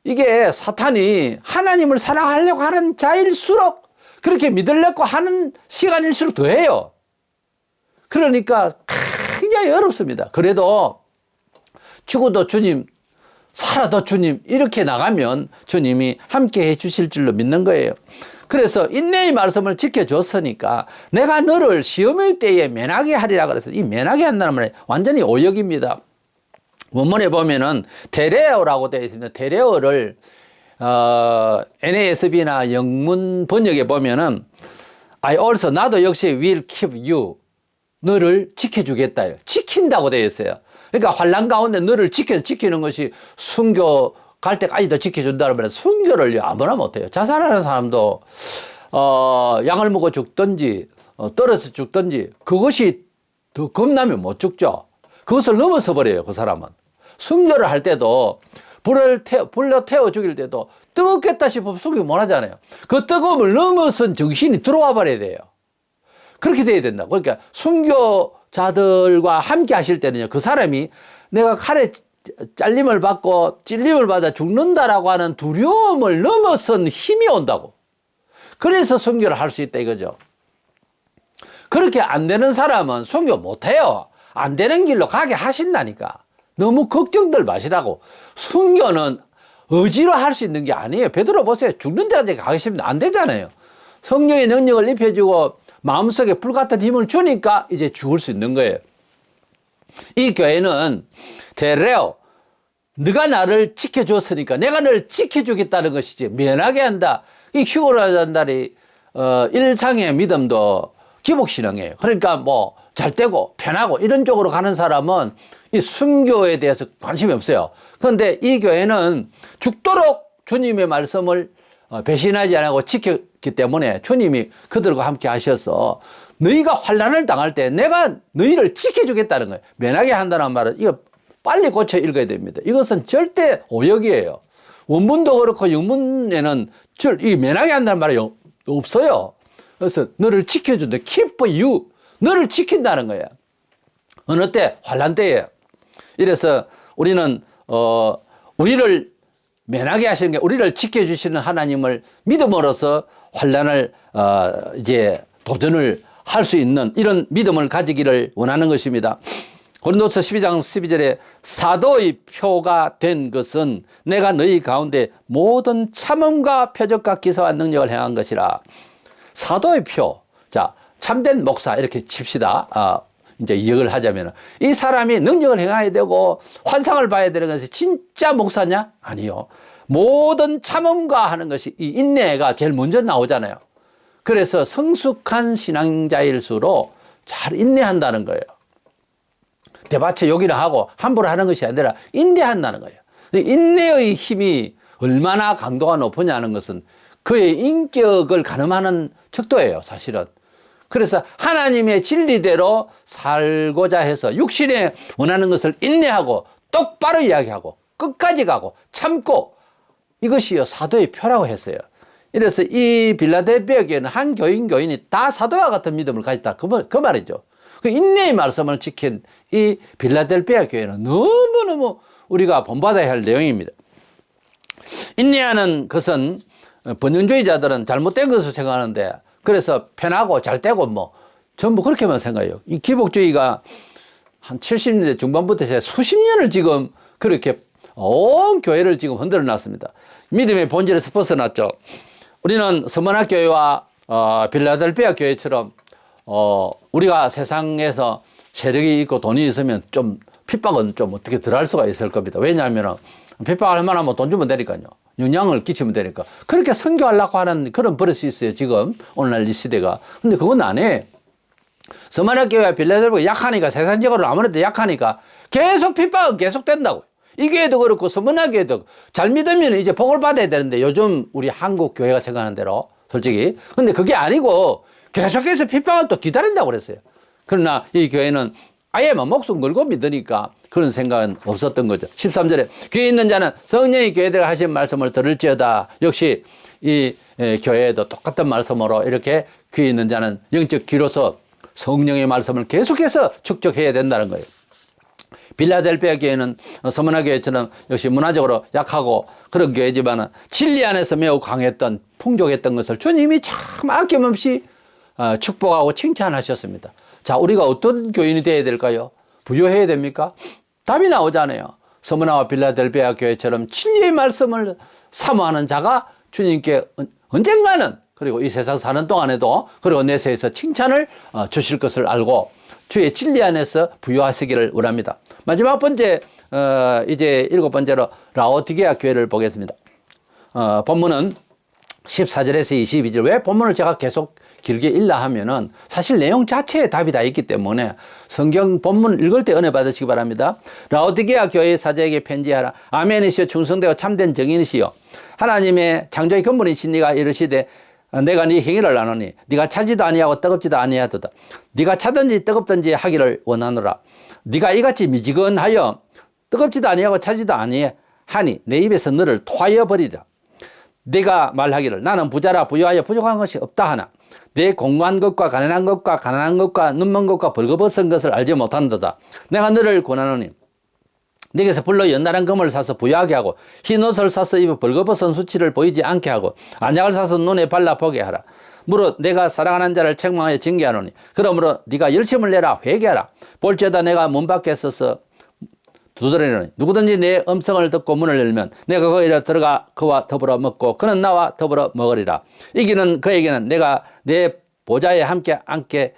이게 사탄이 하나님을 사랑하려고 하는 자일수록 그렇게 믿으려고 하는 시간일수록 더해요. 그러니까 굉장히 어렵습니다. 그래도 죽어도 주님, 살아도 주님 이렇게 나가면 주님이 함께 해 주실 줄로 믿는 거예요. 그래서 인내의 말씀을 지켜줬으니까 내가 너를 시험의 때에 면하게 하리라 그래서 이 면하게 한다는 말이 완전히 오역입니다. 원문에 보면은 테레오라고 되어 있습니다. 테레오를 NASB나 영문 번역에 보면은 I also 나도 역시 will keep you 너를 지켜주겠다. 지킨다고 되어 있어요. 그러니까 환난 가운데 너를 지키는 것이 순교 갈 때까지도 지켜준다는 말이에요. 순교를 아무나 못해요. 자살하는 사람도 약을 먹어 죽든지 떨어져 죽든지 그것이 더 겁나면 못 죽죠. 그것을 넘어서 버려요. 그 사람은. 순교를 할 때도 불로 태워 죽일 때도 뜨겁겠다 싶으면 순교 못 하잖아요. 그 뜨거움을 넘어선 정신이 들어와 버려야 돼요. 그렇게 돼야 된다. 그러니까 순교자들과 함께 하실 때는요, 그 사람이 내가 칼에 잘림을 받고 찔림을 받아 죽는다라고 하는 두려움을 넘어선 힘이 온다고. 그래서 선교를 할 수 있다 이거죠. 그렇게 안 되는 사람은 선교 못 해요. 안 되는 길로 가게 하신다니까. 너무 걱정들 마시라고. 선교는 의지로 할 수 있는 게 아니에요. 베드로 보세요. 죽는 데까지 가시면 안 되잖아요. 성령의 능력을 입혀주고 마음속에 불같은 힘을 주니까 이제 죽을 수 있는 거예요. 이 교회는 데레오, 네가 나를 지켜줬으니까 내가 너를 지켜주겠다는 것이지 면하게 한다. 이 휴거로 전달이 일상의 믿음도 기복신앙이에요. 그러니까 뭐 잘되고 편하고 이런 쪽으로 가는 사람은 이 순교에 대해서 관심이 없어요. 그런데 이 교회는 죽도록 주님의 말씀을 배신하지 않고 지켰기 때문에 주님이 그들과 함께 하셔서 너희가 환난을 당할 때 내가 너희를 지켜주겠다는 거예요. 면하게 한다는 말은 이거 빨리 고쳐 읽어야 됩니다. 이것은 절대 오역이에요. 원문도 그렇고 영문에는 이 면하게 한다는 말이 없어요. 그래서 너를 지켜준다. keep you. 너를 지킨다는 거야. 어느 때? 환난 때예요. 이래서 우리는 우리를 면하게 하시는 게 우리를 지켜주시는 하나님을 믿음으로써 환난을 이제 도전을 할 수 있는 이런 믿음을 가지기를 원하는 것입니다. 고린도서 12장 12절에 사도의 표가 된 것은 내가 너희 가운데 모든 참음과 표적과 기사와 능력을 행한 것이라. 사도의 표. 자, 참된 목사 이렇게 칩시다. 이제 이역을 하자면 이 사람이 능력을 행해야 되고 환상을 봐야 되는 것이 진짜 목사냐? 아니요. 모든 참음과 하는 것이 이 인내가 제일 먼저 나오잖아요. 그래서 성숙한 신앙자일수록 잘 인내한다는 거예요. 대밭에 욕이나 하고 함부로 하는 것이 아니라 인내한다는 거예요. 인내의 힘이 얼마나 강도가 높으냐는 것은 그의 인격을 가늠하는 척도예요, 사실은. 그래서 하나님의 진리대로 살고자 해서 육신에 원하는 것을 인내하고 똑바로 이야기하고 끝까지 가고 참고 이것이요 사도의 표라고 했어요. 이래서 이 빌라델피아 교회는 한 교인이 다 사도와 같은 믿음을 가졌다. 그 말이죠. 그 인내의 말씀을 지킨 이 빌라델피아 교회는 너무너무 우리가 본받아야 할 내용입니다. 인내하는 것은 번영주의자들은 잘못된 것을 생각하는데 그래서 편하고 잘되고 뭐 전부 그렇게만 생각해요. 이 기복주의가 한 70년대 중반부터 수십 년을 지금 그렇게 온 교회를 지금 흔들어 놨습니다. 믿음의 본질에서 벗어났죠. 우리는 서머나 교회와 빌라델피아 교회처럼 우리가 세상에서 세력이 있고 돈이 있으면 좀 핍박은 좀 어떻게 덜 할 수가 있을 겁니다. 왜냐하면 핍박할 만하면 돈 주면 되니까요. 영향을 끼치면 되니까. 그렇게 선교하려고 하는 그런 버릇이 있어요. 지금 오늘날 이 시대가. 근데 그건 안 해. 서머나 교회와 빌라델피아가 약하니까 세상적으로 아무래도 약하니까 계속 핍박은 계속 된다고요. 이 교회도 그렇고 서머나 교회도 잘 믿으면 이제 복을 받아야 되는데 요즘 우리 한국 교회가 생각하는 대로 솔직히. 근데 그게 아니고 계속해서 핍박을 또 기다린다고 그랬어요. 그러나 이 교회는 아예 목숨 걸고 믿으니까 그런 생각은 없었던 거죠. 13절에 귀에 있는 자는 성령이 교회들 하신 말씀을 들을지어다. 역시 이 교회에도 똑같은 말씀으로 이렇게 귀에 있는 자는 영적 귀로서 성령의 말씀을 계속해서 축적해야 된다는 거예요. 빌라델피아 교회는 서머나 교회처럼 역시 문화적으로 약하고 그런 교회지만 진리 안에서 매우 강했던 풍족했던 것을 주님이 참 아낌없이 축복하고 칭찬하셨습니다. 자, 우리가 어떤 교인이 되어야 될까요? 부요해야 됩니까? 답이 나오잖아요. 서머나와 빌라델피아 교회처럼 진리의 말씀을 사모하는 자가 주님께 언젠가는 그리고 이 세상 사는 동안에도 그리고 내세에서 칭찬을 주실 것을 알고 주의 진리 안에서 부요하시기를 원합니다. 마지막 번째 이제 7번째로 라오디게아 교회를 보겠습니다. 본문은 14절에서 22절. 왜 본문을 제가 계속 길게 읽라 하면은 사실 내용 자체에 답이 다 있기 때문에 성경 본문 읽을 때 은혜 받으시기 바랍니다. 라오디게아 교회의 사제에게 편지하라. 아멘이시여 충성되고 참된 정인이시여 하나님의 창조의 근본이신 네가 이르시되 내가 네 행위를 아노니 네가 차지도 아니하고 뜨겁지도 아니하도다. 네가 차든지 뜨겁든지 하기를 원하노라. 네가 이같이 미지근하여 뜨겁지도 아니하고 차지도 아니하니 내 입에서 너를 토하여 버리라. 네가 말하기를 나는 부자라 부유하여 부족한 것이 없다 하나 내 공고한 것과 가난한 것과 가난한 것과 눈먼 것과 벌거벗은 것을 알지 못한도다. 내가 너를 권하노니 내게서 불러 연달한 금을 사서 부유하게 하고 흰 옷을 사서 입어 벌거벗은 수치를 보이지 않게 하고 안약을 사서 눈에 발라 보게 하라. 무릇 내가 사랑하는 자를 책망하여 징계하노니 그러므로 네가 열심을 내라 회개하라. 볼지어다 내가 문 밖에 서서 두드리노니 누구든지 내 음성을 듣고 문을 열면 내가 거기로 들어가 그와 더불어 먹고 그는 나와 더불어 먹으리라. 이기는 그에게는 내가 내 보좌에 함께 앉게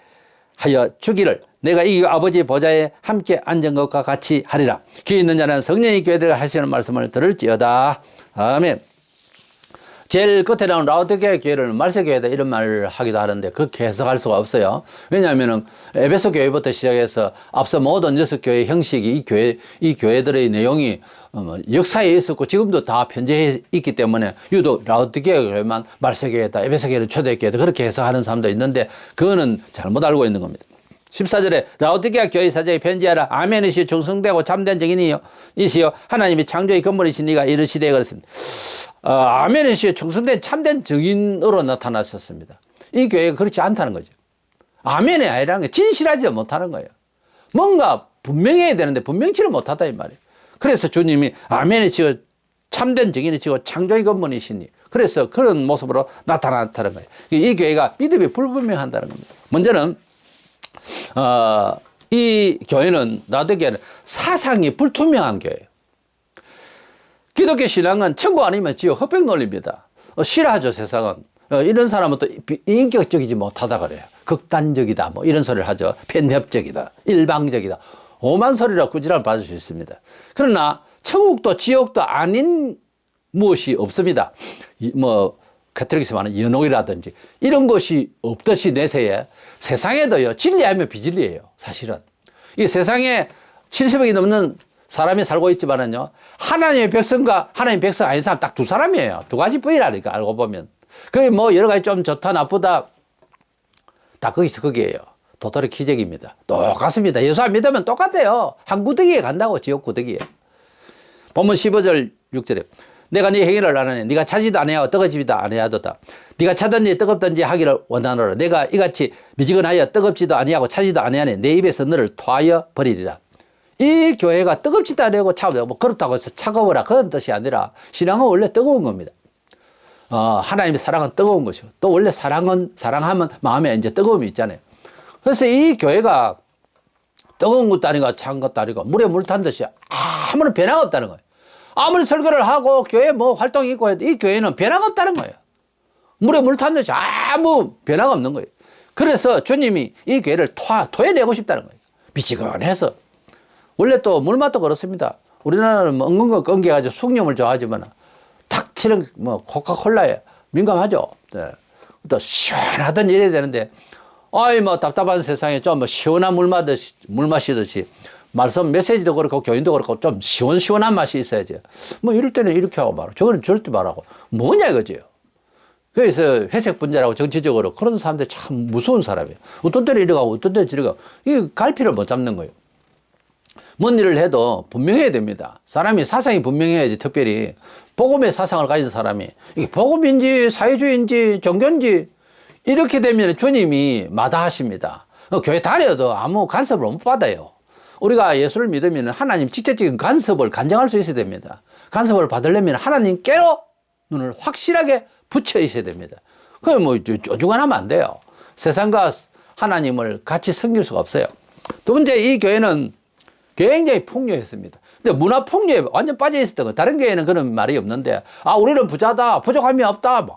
하여 주기를 내가 이 아버지 보좌에 함께 앉은 것과 같이 하리라. 귀 있는 자는 성령이 교회들에게 하시는 말씀을 들을지어다. 아멘. 제일 끝에 나온 라오디게아 교회를 말세교회다 이런 말을 하기도 하는데 그렇게 해석할 수가 없어요. 왜냐하면 에베소 교회부터 시작해서 앞서 모든 6교회 형식이 이 교회들의 내용이 역사에 있었고 지금도 다 편재해 있기 때문에 유독 라오디게아 교회만 말세교회다, 에베소 교회는 초대교회다 그렇게 해석하는 사람도 있는데 그거는 잘못 알고 있는 겁니다. 14절에 라오디게아 교회 사자에 편지하라. 아멘이시여 충성되고 참된 증인이시여 하나님이 창조의 근본이신 이가 이르시되 그랬습니다. 아멘이시여 충성된 참된 증인으로 나타나셨습니다. 이 교회가 그렇지 않다는 거죠. 아멘이 아니라는 게 진실하지 못하는 거예요. 뭔가 분명해야 되는데 분명치를 못하다 이 말이에요. 그래서 주님이 아멘이시여 참된 증인이시고 창조의 근본이시니 그래서 그런 모습으로 나타났다는 거예요. 이 교회가 믿음이 불분명한다는 겁니다. 먼저는 이 교회는 라오디게아는 사상이 불투명한 교회예요. 기독교 신앙은 천국 아니면 지옥 흑백 논리입니다. 싫어하죠 세상은. 이런 사람은 또 인격적이지 못하다 그래요. 극단적이다 뭐 이런 소리를 하죠. 편협적이다, 일방적이다, 오만 소리라 꾸지람을 받을 수 있습니다. 그러나 천국도 지옥도 아닌 무엇이 없습니다. 뭐 가톨릭에서 말하는 연옥이라든지 이런 것이 없듯이 내세에 세상에도요 진리하면 비진리예요. 사실은 이 세상에 70억이 넘는 사람이 살고 있지만은요 하나님의 백성과 하나님의 백성 아닌 사람 딱 두 사람이에요. 두 가지 뿌이라니까 알고 보면 그게 뭐 여러 가지 좀 좋다 나쁘다 다 거기서 거기에요. 도토리 기적입니다. 똑같습니다. 예수 안 믿으면 똑같아요. 한 구더기에 간다고 지옥 구더기에. 본문 15절 6절에 내가 네 행위를 아느니 네가 차지도 아니하고 뜨겁지도 아니하도다. 네가 차든지 뜨겁든지 하기를 원하노라. 내가 이같이 미지근하여 뜨겁지도 아니하고 차지도 아니하니 내 입에서 너를 토하여 버리리라. 이 교회가 뜨겁지도 아니하고 차고 뭐 그렇다고 해서 차가워라 그런 뜻이 아니라 신앙은 원래 뜨거운 겁니다. 하나님의 사랑은 뜨거운 것이고 또 원래 사랑하면 마음에 이제 뜨거움이 있잖아요. 그래서 이 교회가 뜨거운 것도 아니고 찬 것도 아니고 물에 물 탄 듯이 아무런 변화가 없다는 거예요. 아무리 설교를 하고 교회 뭐 활동이 있고 해도 이 교회는 변화가 없다는 거예요. 물에 물 탄 듯이 아무 변화가 없는 거예요. 그래서 주님이 이 교회를 토해내고 싶다는 거예요. 미지근해서. 원래 또 물맛도 그렇습니다. 우리나라는 뭐 은근 거 끊겨가지고 숭늉을 좋아하지만 탁 튀는 뭐 코카콜라에 민감하죠. 네. 또 시원하던 이래야 되는데 뭐 답답한 세상에 좀 뭐 시원한 물 마시듯이 말씀 메시지도 그렇고 교인도 그렇고 좀 시원한 맛이 있어야지. 뭐 이럴 때는 이렇게 하고 말고 저거는 절대 말하고 뭐냐 이거지요. 그래서 회색 분자라고 정치적으로 그런 사람들 참 무서운 사람이에요. 어떤 때는 이리 가고 어떤 때는 저리 가고 이 갈피를 못 잡는 거예요. 뭔 일을 해도 분명해야 됩니다. 사람이 사상이 분명해야지. 특별히 복음의 사상을 가진 사람이 이게 복음인지 사회주의인지 종교인지 이렇게 되면 주님이 마다하십니다. 교회 다녀도 아무 간섭을 못 받아요. 우리가 예수를 믿으면 하나님 직접적인 간섭을 간증할 수 있어야 됩니다. 간섭을 받으려면 하나님께로 눈을 확실하게 붙여 있어야 됩니다. 그럼 뭐 쪼중하면 안 돼요. 세상과 하나님을 같이 섬길 수가 없어요. 두 번째, 이 교회는 굉장히 풍요했습니다. 근데 문화 풍요에 완전 빠져 있었던 거. 다른 교회는 그런 말이 없는데, 우리는 부자다, 부족함이 없다,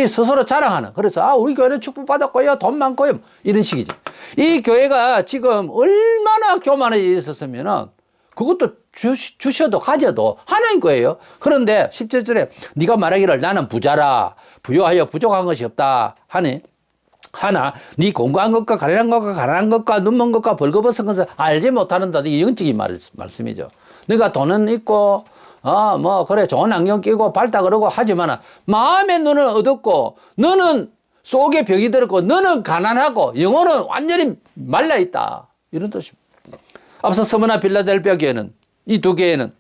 스스로 자랑하는. 그래서 우리 교회는 축복받았고요, 돈 많고요, 이런 식이지. 이 교회가 지금 얼마나 교만해져 있었으면은 그것도 주셔도 가져도 하나님 거예요. 그런데 17절에 네가 말하기를 나는 부자라 부유하여 부족한 것이 없다 하니 하나 네 공고한 것과 가난한 것과 눈먼 것과 벌거벗은 것을 알지 못하는다. 이 영적인 말씀이죠. 네가 돈은 있고 그래 좋은 안경 끼고 밝다 그러고 하지만 마음의 눈은 어둡고 너는 속에 병이 들었고 너는 가난하고 영혼은 완전히 말라있다. 이런 뜻입니다. 앞서 스무나 빌라델피아 교회는 이 두 교회는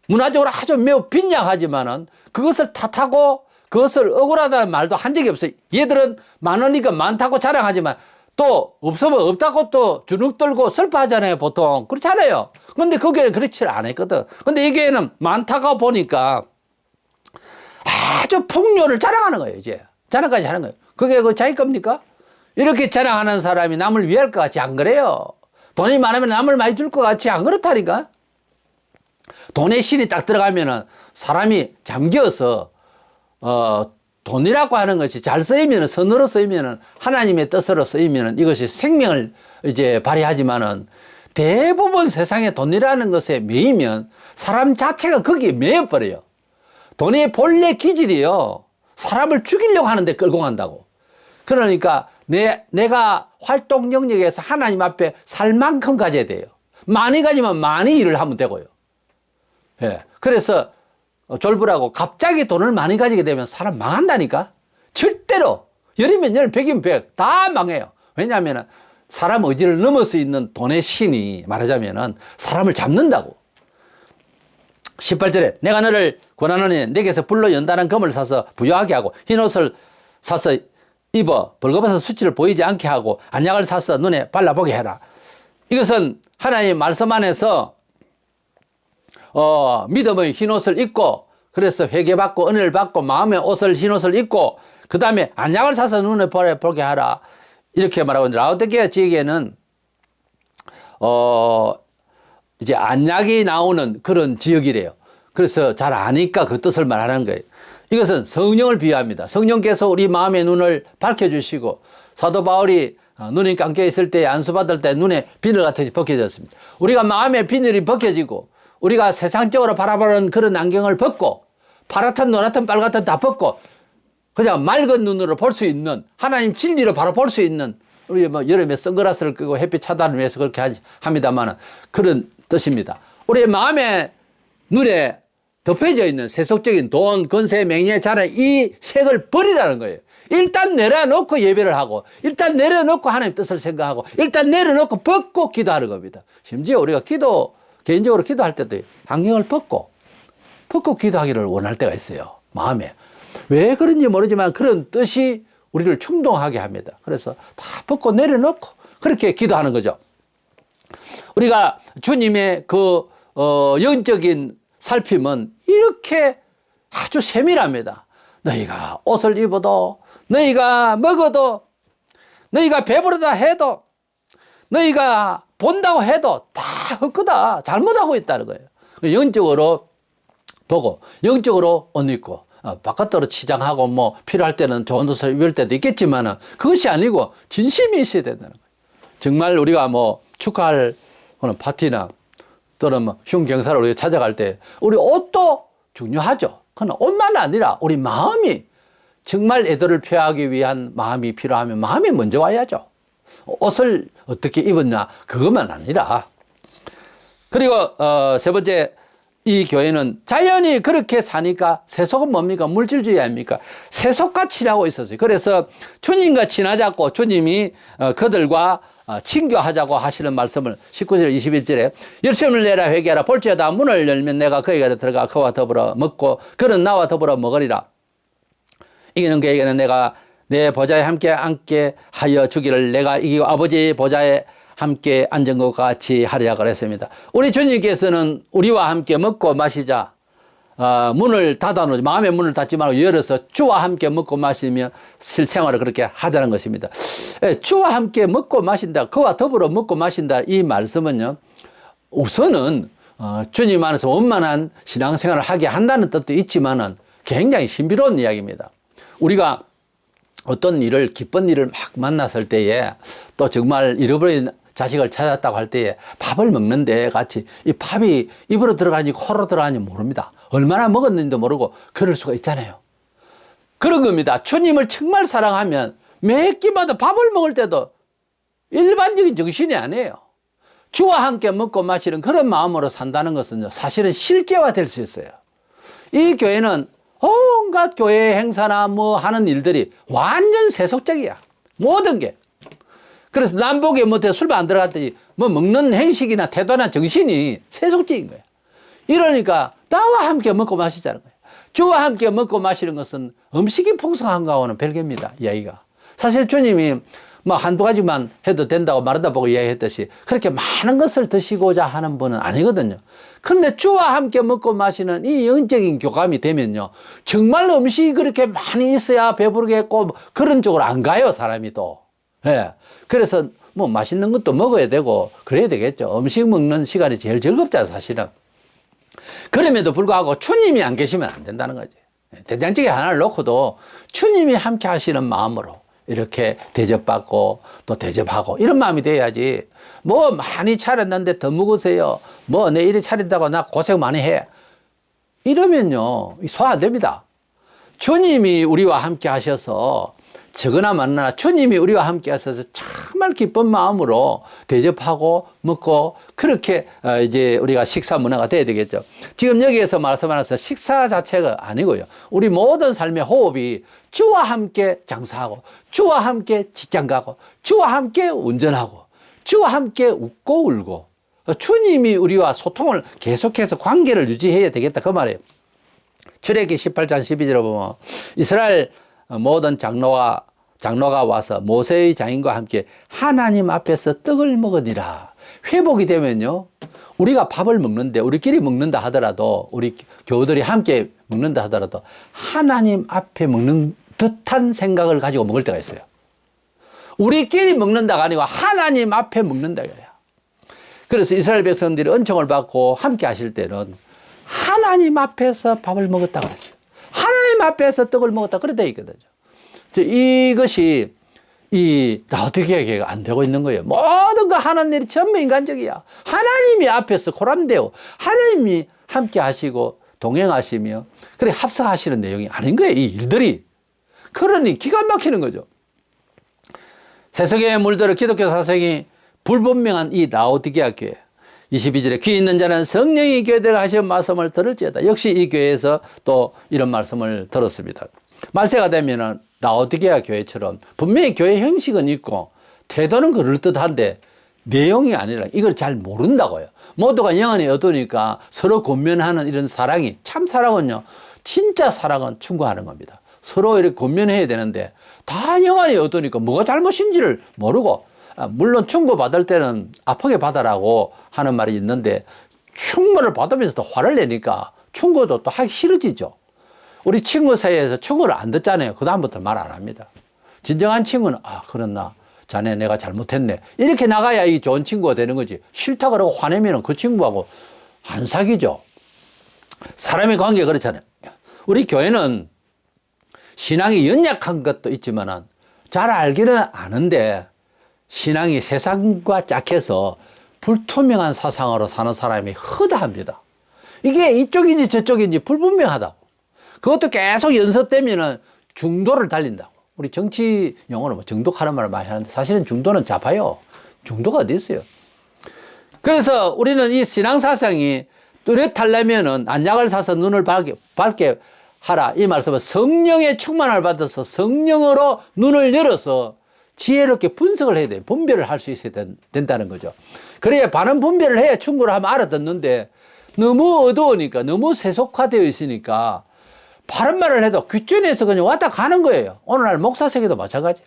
문화적으로 아주 매우 빈약하지만은 그것을 탓하고 그것을 억울하다는 말도 한 적이 없어요. 얘들은 많으니까 많다고 자랑하지만 또 없으면 없다고 또 주눅 들고 슬퍼하잖아요, 보통. 그렇잖아요. 근데 그 교회는 그렇지 않았거든. 근데 이 교회는 많다가 보니까 아주 풍요를 자랑하는 거예요, 이제. 자랑까지 하는 거예요. 그게 그 자기 겁니까? 이렇게 자랑하는 사람이 남을 위할 것 같이 안 그래요. 돈이 많으면 남을 많이 줄 것 같이 안 그렇다니까? 돈의 신이 딱 들어가면은 사람이 잠겨서, 돈이라고 하는 것이 잘 쓰이면은, 선으로 쓰이면은, 하나님의 뜻으로 쓰이면은 이것이 생명을 이제 발휘하지만은 대부분 세상에 돈이라는 것에 매이면 사람 자체가 거기에 매여버려요. 돈의 본래 기질이요. 사람을 죽이려고 하는데 끌고 간다고. 그러니까 내가 활동 영역에서 하나님 앞에 살 만큼 가져야 돼요. 많이 가지면 많이 일을 하면 되고요. 예. 그래서 졸부라고 갑자기 돈을 많이 가지게 되면 사람 망한다니까? 절대로. 열이면 열, 백이면 백. 다 망해요. 왜냐하면 사람 의지를 넘을 수 있는 돈의 신이 말하자면 사람을 잡는다고. 18절에 내가 너를 권하노니 내게서 불로 연단한 금을 사서 부유하게 하고 흰옷을 사서 입어 벌거벗은 수치를 보이지 않게 하고 안약을 사서 눈에 발라보게 해라. 이것은 하나님의 말씀 안에서 믿음의 흰옷을 입고 그래서 회개받고 은혜를 받고 마음의 옷을 흰옷을 입고 그 다음에 안약을 사서 눈에 보게 하라. 이렇게 말하고 있는데 라오디게아 지역에는 이제 안약이 나오는 그런 지역이래요. 그래서 잘 아니까 그 뜻을 말하는 거예요. 이것은 성령을 비유합니다. 성령께서 우리 마음의 눈을 밝혀주시고 사도 바울이 눈이 감겨 있을 때 안수받을 때 눈에 비늘 같이 벗겨졌습니다. 우리가 마음의 비늘이 벗겨지고 우리가 세상적으로 바라보는 그런 안경을 벗고 파랗든 노랗든 빨갛든 다 벗고 그냥 맑은 눈으로 볼 수 있는 하나님 진리로 바로 볼 수 있는 우리 뭐 여름에 선글라스를 끄고 햇빛 차단을 위해서 그렇게 합니다만 그런 뜻입니다. 우리의 마음의 눈에 덮여져 있는 세속적인 돈, 권세, 명예, 자랑 이 색을 버리라는 거예요. 일단 내려놓고 예배를 하고 일단 내려놓고 하나님 뜻을 생각하고 일단 내려놓고 벗고 기도하는 겁니다. 심지어 우리가 개인적으로 기도할 때도 안경을 벗고 기도하기를 원할 때가 있어요. 마음에. 왜 그런지 모르지만 그런 뜻이 우리를 충동하게 합니다. 그래서 다 벗고 내려놓고 그렇게 기도하는 거죠. 우리가 주님의 그 영적인 살핌은 이렇게 아주 세밀합니다. 너희가 옷을 입어도 너희가 먹어도 너희가 배부르다 해도 너희가 본다고 해도 다 헛거다. 잘못하고 있다는 거예요. 영적으로 보고 영적으로 옷 입고 바깥으로 치장하고 뭐 필요할 때는 좋은 옷을 입을 때도 있겠지만 그것이 아니고 진심이 있어야 된다는 거예요. 정말 우리가 뭐 축하할 파티나 또는 뭐 흉경사를 우리가 찾아갈 때 우리 옷도 중요하죠. 그러나 옷만 아니라 우리 마음이 정말 애도를 표하기 위한 마음이 필요하면 마음이 먼저 와야죠. 옷을 어떻게 입었냐 그것만 아니라 그리고 세 번째 이 교회는 자연히 그렇게 사니까 세속은 뭡니까? 물질주의 아닙니까? 세속과 친하고 있었어요. 그래서 주님과 친하자고 주님이 그들과 친교하자고 하시는 말씀을 19절 21절에 열심을 내라 회개하라 볼지어다 문을 열면 내가 그에게 들어가 그와 더불어 먹고 그는 나와 더불어 먹으리라. 이기는 그에게는 내가 내 보좌에 함께 앉게 하여 주기를 내가 이기고 아버지 보좌에 함께 앉은 것 같이 하리라 그랬습니다. 우리 주님께서는 우리와 함께 먹고 마시자 문을 닫아놓지 마음의 문을 닫지 말고 열어서 주와 함께 먹고 마시며 실생활을 그렇게 하자는 것입니다. 주와 함께 먹고 마신다 그와 더불어 먹고 마신다 이 말씀은요 우선은 주님 안에서 원만한 신앙생활을 하게 한다는 뜻도 있지만은 굉장히 신비로운 이야기입니다. 우리가 어떤 일을 기쁜 일을 막 만났을 때에 또 정말 잃어버린 자식을 찾았다고 할 때에 밥을 먹는데 같이 이 밥이 입으로 들어가는지 코로 들어가는지 모릅니다. 얼마나 먹었는지도 모르고 그럴 수가 있잖아요. 그런 겁니다. 주님을 정말 사랑하면 매 끼마다 밥을 먹을 때도 일반적인 정신이 아니에요. 주와 함께 먹고 마시는 그런 마음으로 산다는 것은 사실은 실제화될 수 있어요. 이 교회는 온갖 교회 행사나 뭐 하는 일들이 완전 세속적이야. 모든 게. 그래서 남북에 뭐 술만 안 들어갔더니 뭐 먹는 행식이나 태도나 정신이 세속적인 거야. 이러니까 나와 함께 먹고 마시자는 거예요. 주와 함께 먹고 마시는 것은 음식이 풍성한 거하고는 별개입니다. 이야기가. 사실 주님이 뭐 한두 가지만 해도 된다고 마르다 보고 이야기했듯이 그렇게 많은 것을 드시고자 하는 분은 아니거든요. 근데 주와 함께 먹고 마시는 이 영적인 교감이 되면요, 정말 음식이 그렇게 많이 있어야 배부르겠고 그런 쪽으로 안 가요, 사람이 또. 예. 그래서 뭐 맛있는 것도 먹어야 되고 그래야 되겠죠. 음식 먹는 시간이 제일 즐겁잖아요, 사실은. 그럼에도 불구하고 주님이 안 계시면 안 된다는 거지. 된장찌개 하나를 놓고도 주님이 함께 하시는 마음으로 이렇게 대접받고 또 대접하고 이런 마음이 돼야지. 뭐 많이 차렸는데 더 먹으세요. 뭐 내 일이 차린다고 나 고생 많이 해. 이러면요, 소화 안 됩니다. 주님이 우리와 함께 하셔서 적으나 많으나 주님이 우리와 함께 하셔서 정말 기쁜 마음으로 대접하고 먹고 그렇게 이제 우리가 식사 문화가 돼야 되겠죠. 지금 여기에서 말씀하는 식사 자체가 아니고요. 우리 모든 삶의 호흡이 주와 함께 장사하고 주와 함께 직장 가고 주와 함께 운전하고 주와 함께 웃고 울고 주님이 우리와 소통을 계속해서 관계를 유지해야 되겠다 그 말이에요. 출애굽기 18장 12절에 보면 이스라엘 모든 장로가 와서 모세의 장인과 함께 하나님 앞에서 떡을 먹으니라. 회복이 되면요, 우리가 밥을 먹는데 우리끼리 먹는다 하더라도 우리 교우들이 함께 먹는다 하더라도 하나님 앞에 먹는 듯한 생각을 가지고 먹을 때가 있어요. 우리끼리 먹는다가 아니고 하나님 앞에 먹는다 이거야. 그래서 이스라엘 백성들이 은총을 받고 함께 하실 때는 하나님 앞에서 밥을 먹었다고 했어요. 하나님 앞에서 떡을 먹었다 그랬다 있거든요. 이것이 이 라오디게아 교회가 안 되고 있는 거예요. 모든 거 하는 일이 전부 인간적이야. 하나님이 앞에서 코람되고 하나님이 함께 하시고 동행하시며 그래 합석하시는 내용이 아닌 거예요. 이 일들이. 그러니 기가 막히는 거죠. 세속에 물들어 기독교 사상이 불분명한 이 라오디게아 교회. 22절에 귀 있는 자는 성령이 교회들 하시는 말씀을 들을지어다. 역시 이 교회에서 또 이런 말씀을 들었습니다. 말세가 되면은 라오디게아 교회처럼 분명히 교회 형식은 있고 태도는 그럴듯한데 내용이 아니라 이걸 잘 모른다고요. 모두가 영안이 어두우니까 서로 권면하는 이런 사랑이 참 사랑은요, 진짜 사랑은 충고하는 겁니다. 서로 이렇게 권면해야 되는데 다 영안이 어두우니까 뭐가 잘못인지를 모르고, 물론 충고 받을 때는 아프게 받아라고 하는 말이 있는데 충고를 받으면서 또 화를 내니까 충고도 또 하기 싫어지죠. 우리 친구 사이에서 충고를 안 듣잖아요. 그 다음부터 말 안 합니다. 진정한 친구는 그렇나 자네 내가 잘못했네 이렇게 나가야 이 좋은 친구가 되는 거지. 싫다 그러고 화내면 그 친구하고 안 사귀죠. 사람의 관계가 그렇잖아요. 우리 교회는 신앙이 연약한 것도 있지만 잘 알기는 아는데 신앙이 세상과 짝해서 불투명한 사상으로 사는 사람이 허다합니다. 이게 이쪽인지 저쪽인지 불분명하다. 그것도 계속 연습되면은 중도를 달린다고. 우리 정치 용어로 뭐 정독하는 말을 많이 하는데 사실은 중도는 좌파요. 중도가 어디 있어요? 그래서 우리는 이 신앙사상이 뚜렷하려면은 안약을 사서 눈을 밝게 하라. 이 말씀은 성령의 충만을 받아서 성령으로 눈을 열어서 지혜롭게 분석을 해야 돼요. 분별을 할 수 있어야 된다는 거죠. 그래야 바른 분별을 해야 충고를 하면 알아듣는데 너무 어두우니까 너무 세속화되어 있으니까 바른 말을 해도 귓전에서 그냥 왔다 가는 거예요. 오늘날 목사세계도 마찬가지.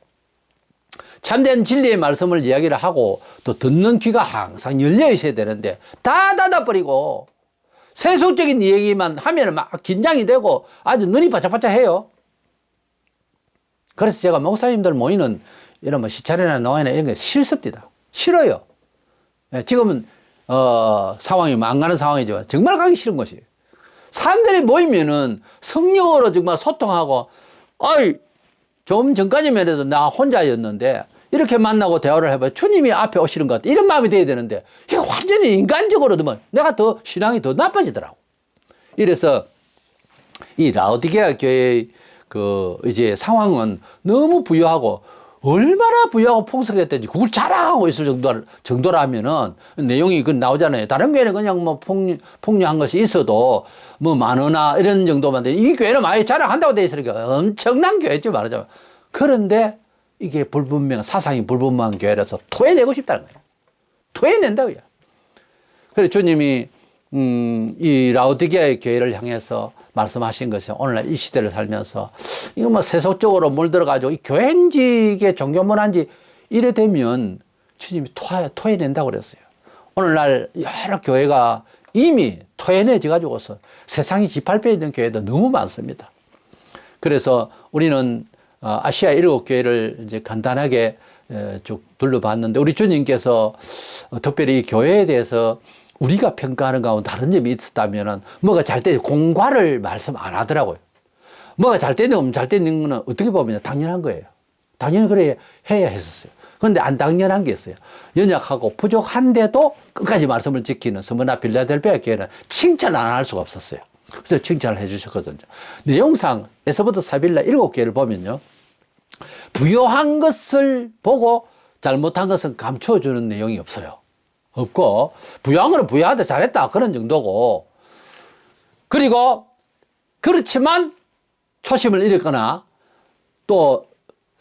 참된 진리의 말씀을 이야기를 하고 또 듣는 귀가 항상 열려 있어야 되는데 다 닫아버리고 세속적인 얘기만 하면 막 긴장이 되고 아주 눈이 바짝바짝해요. 그래서 제가 목사님들 모이는 이런 뭐 시찰이나 노회나 이런 게 싫습니다. 싫어요. 지금은 상황이 망가는 상황이지만 정말 가기 싫은 것이에요. 사람들이 모이면은 성령으로 정말 소통하고, 좀 전까지만 해도 나 혼자였는데, 이렇게 만나고 대화를 해봐요. 주님이 앞에 오시는 것 같아. 이런 마음이 돼야 되는데, 이게 완전히 인간적으로 되면 내가 더 신앙이 더 나빠지더라고. 이래서 이 라오디게아 교회의 이제 상황은 너무 부유하고, 얼마나 부유하고 풍성했던지 그걸 자랑하고 있을 정도라면은 내용이 그 나오잖아요. 다른 교회는 그냥 뭐 풍요한 것이 있어도 뭐 많으나 이런 정도만 돼. 이 교회는 많이 자랑한다고 돼 있으니까 엄청난 교회지 말하자면. 그런데 이게 사상이 불분명한 교회라서 토해내고 싶다는 거예요. 토해낸다고요. 그래서 주님이 이 라오디게아의 교회를 향해서 말씀하신 것이 오늘날 이 시대를 살면서 이거 뭐 세속적으로 물들어가지고 이 교회인지 이게 종교문화인지 이래 되면 주님이 토해낸다고 그랬어요. 오늘날 여러 교회가 이미 토해내져 가지고서 세상이 지팔배에 있는 교회도 너무 많습니다. 그래서 우리는 아시아 7교회를 이제 간단하게 쭉 둘러봤는데, 우리 주님께서 특별히 이 교회에 대해서 우리가 평가하는 가운데 다른 점이 있었다면은, 뭐가 잘 때 공과를 말씀 안 하더라고요. 뭐가 잘 되는 잘 되는 거는 어떻게 보면 당연한 거예요. 당연히 그래 해야 했었어요. 그런데 안 당연한 게 있어요. 연약하고 부족한데도 끝까지 말씀을 지키는 스무나 빌라델비아 교회는 칭찬 안 할 수가 없었어요. 그래서 칭찬을 해 주셨거든요. 내용상 에서부터 사빌라 7교회를 보면요, 부요한 것을 보고 잘못한 것은 감추어 주는 내용이 없어요. 없고, 부요한 거는 부요하다 잘했다 그런 정도고, 그리고 그렇지만 초심을 잃었거나 또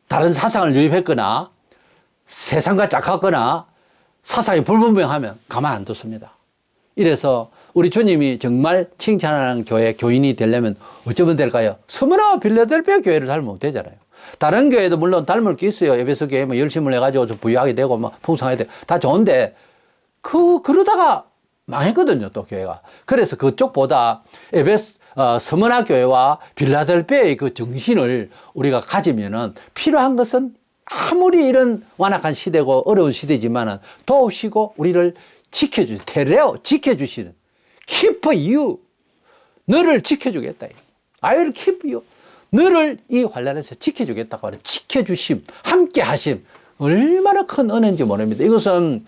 다른 사상을 유입했거나 세상과 짝하거나 사상이 불분명하면 가만 안 뒀습니다. 이래서 우리 주님이 정말 칭찬하는 교회 교인이 되려면 어쩌면 될까요? 스무나 빌라델비아 교회를 닮으면 되잖아요. 다른 교회도 물론 닮을 게 있어요. 에베소 교회 뭐 열심을 해가지고 좀 부유하게 되고 뭐 풍성하게 되고 다 좋은데, 그러다가 망했거든요, 또 교회가. 그래서 그쪽보다 스무나 교회와 빌라델비아의 그 정신을 우리가 가지면은, 필요한 것은 아무리 이런 완악한 시대고 어려운 시대지만은 도우시고 우리를 지켜주시는 keep you, 너를 지켜주겠다. I will keep you. 너를 이 환난에서 지켜주겠다고 하는 지켜주심, 함께 하심, 얼마나 큰 은혜인지 모릅니다. 이것은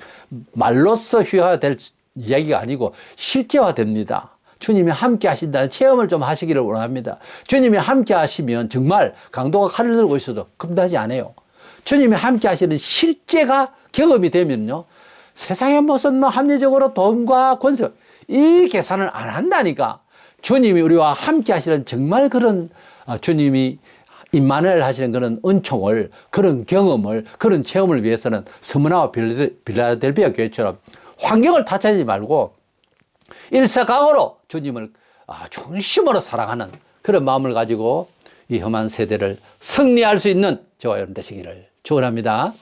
말로써 휘하될 이야기가 아니고 실제화됩니다. 주님이 함께 하신다는 체험을 좀 하시기를 원합니다. 주님이 함께 하시면 정말 강도가 칼을 들고 있어도 겁나지 않아요. 주님이 함께 하시는 실제가 경험이 되면요, 세상에 무슨 뭐 합리적으로 돈과 권세, 이 계산을 안 한다니까. 주님이 우리와 함께 하시는 정말 그런 주님이 임마누엘 하시는 그런 은총을, 그런 경험을, 그런 체험을 위해서는 스무나와 빌라델비아 교회처럼 환경을 탓하지 말고 일사강으로 주님을 중심으로 사랑하는 그런 마음을 가지고 이 험한 세대를 승리할 수 있는 저와 여러분 되시기를 축원합니다.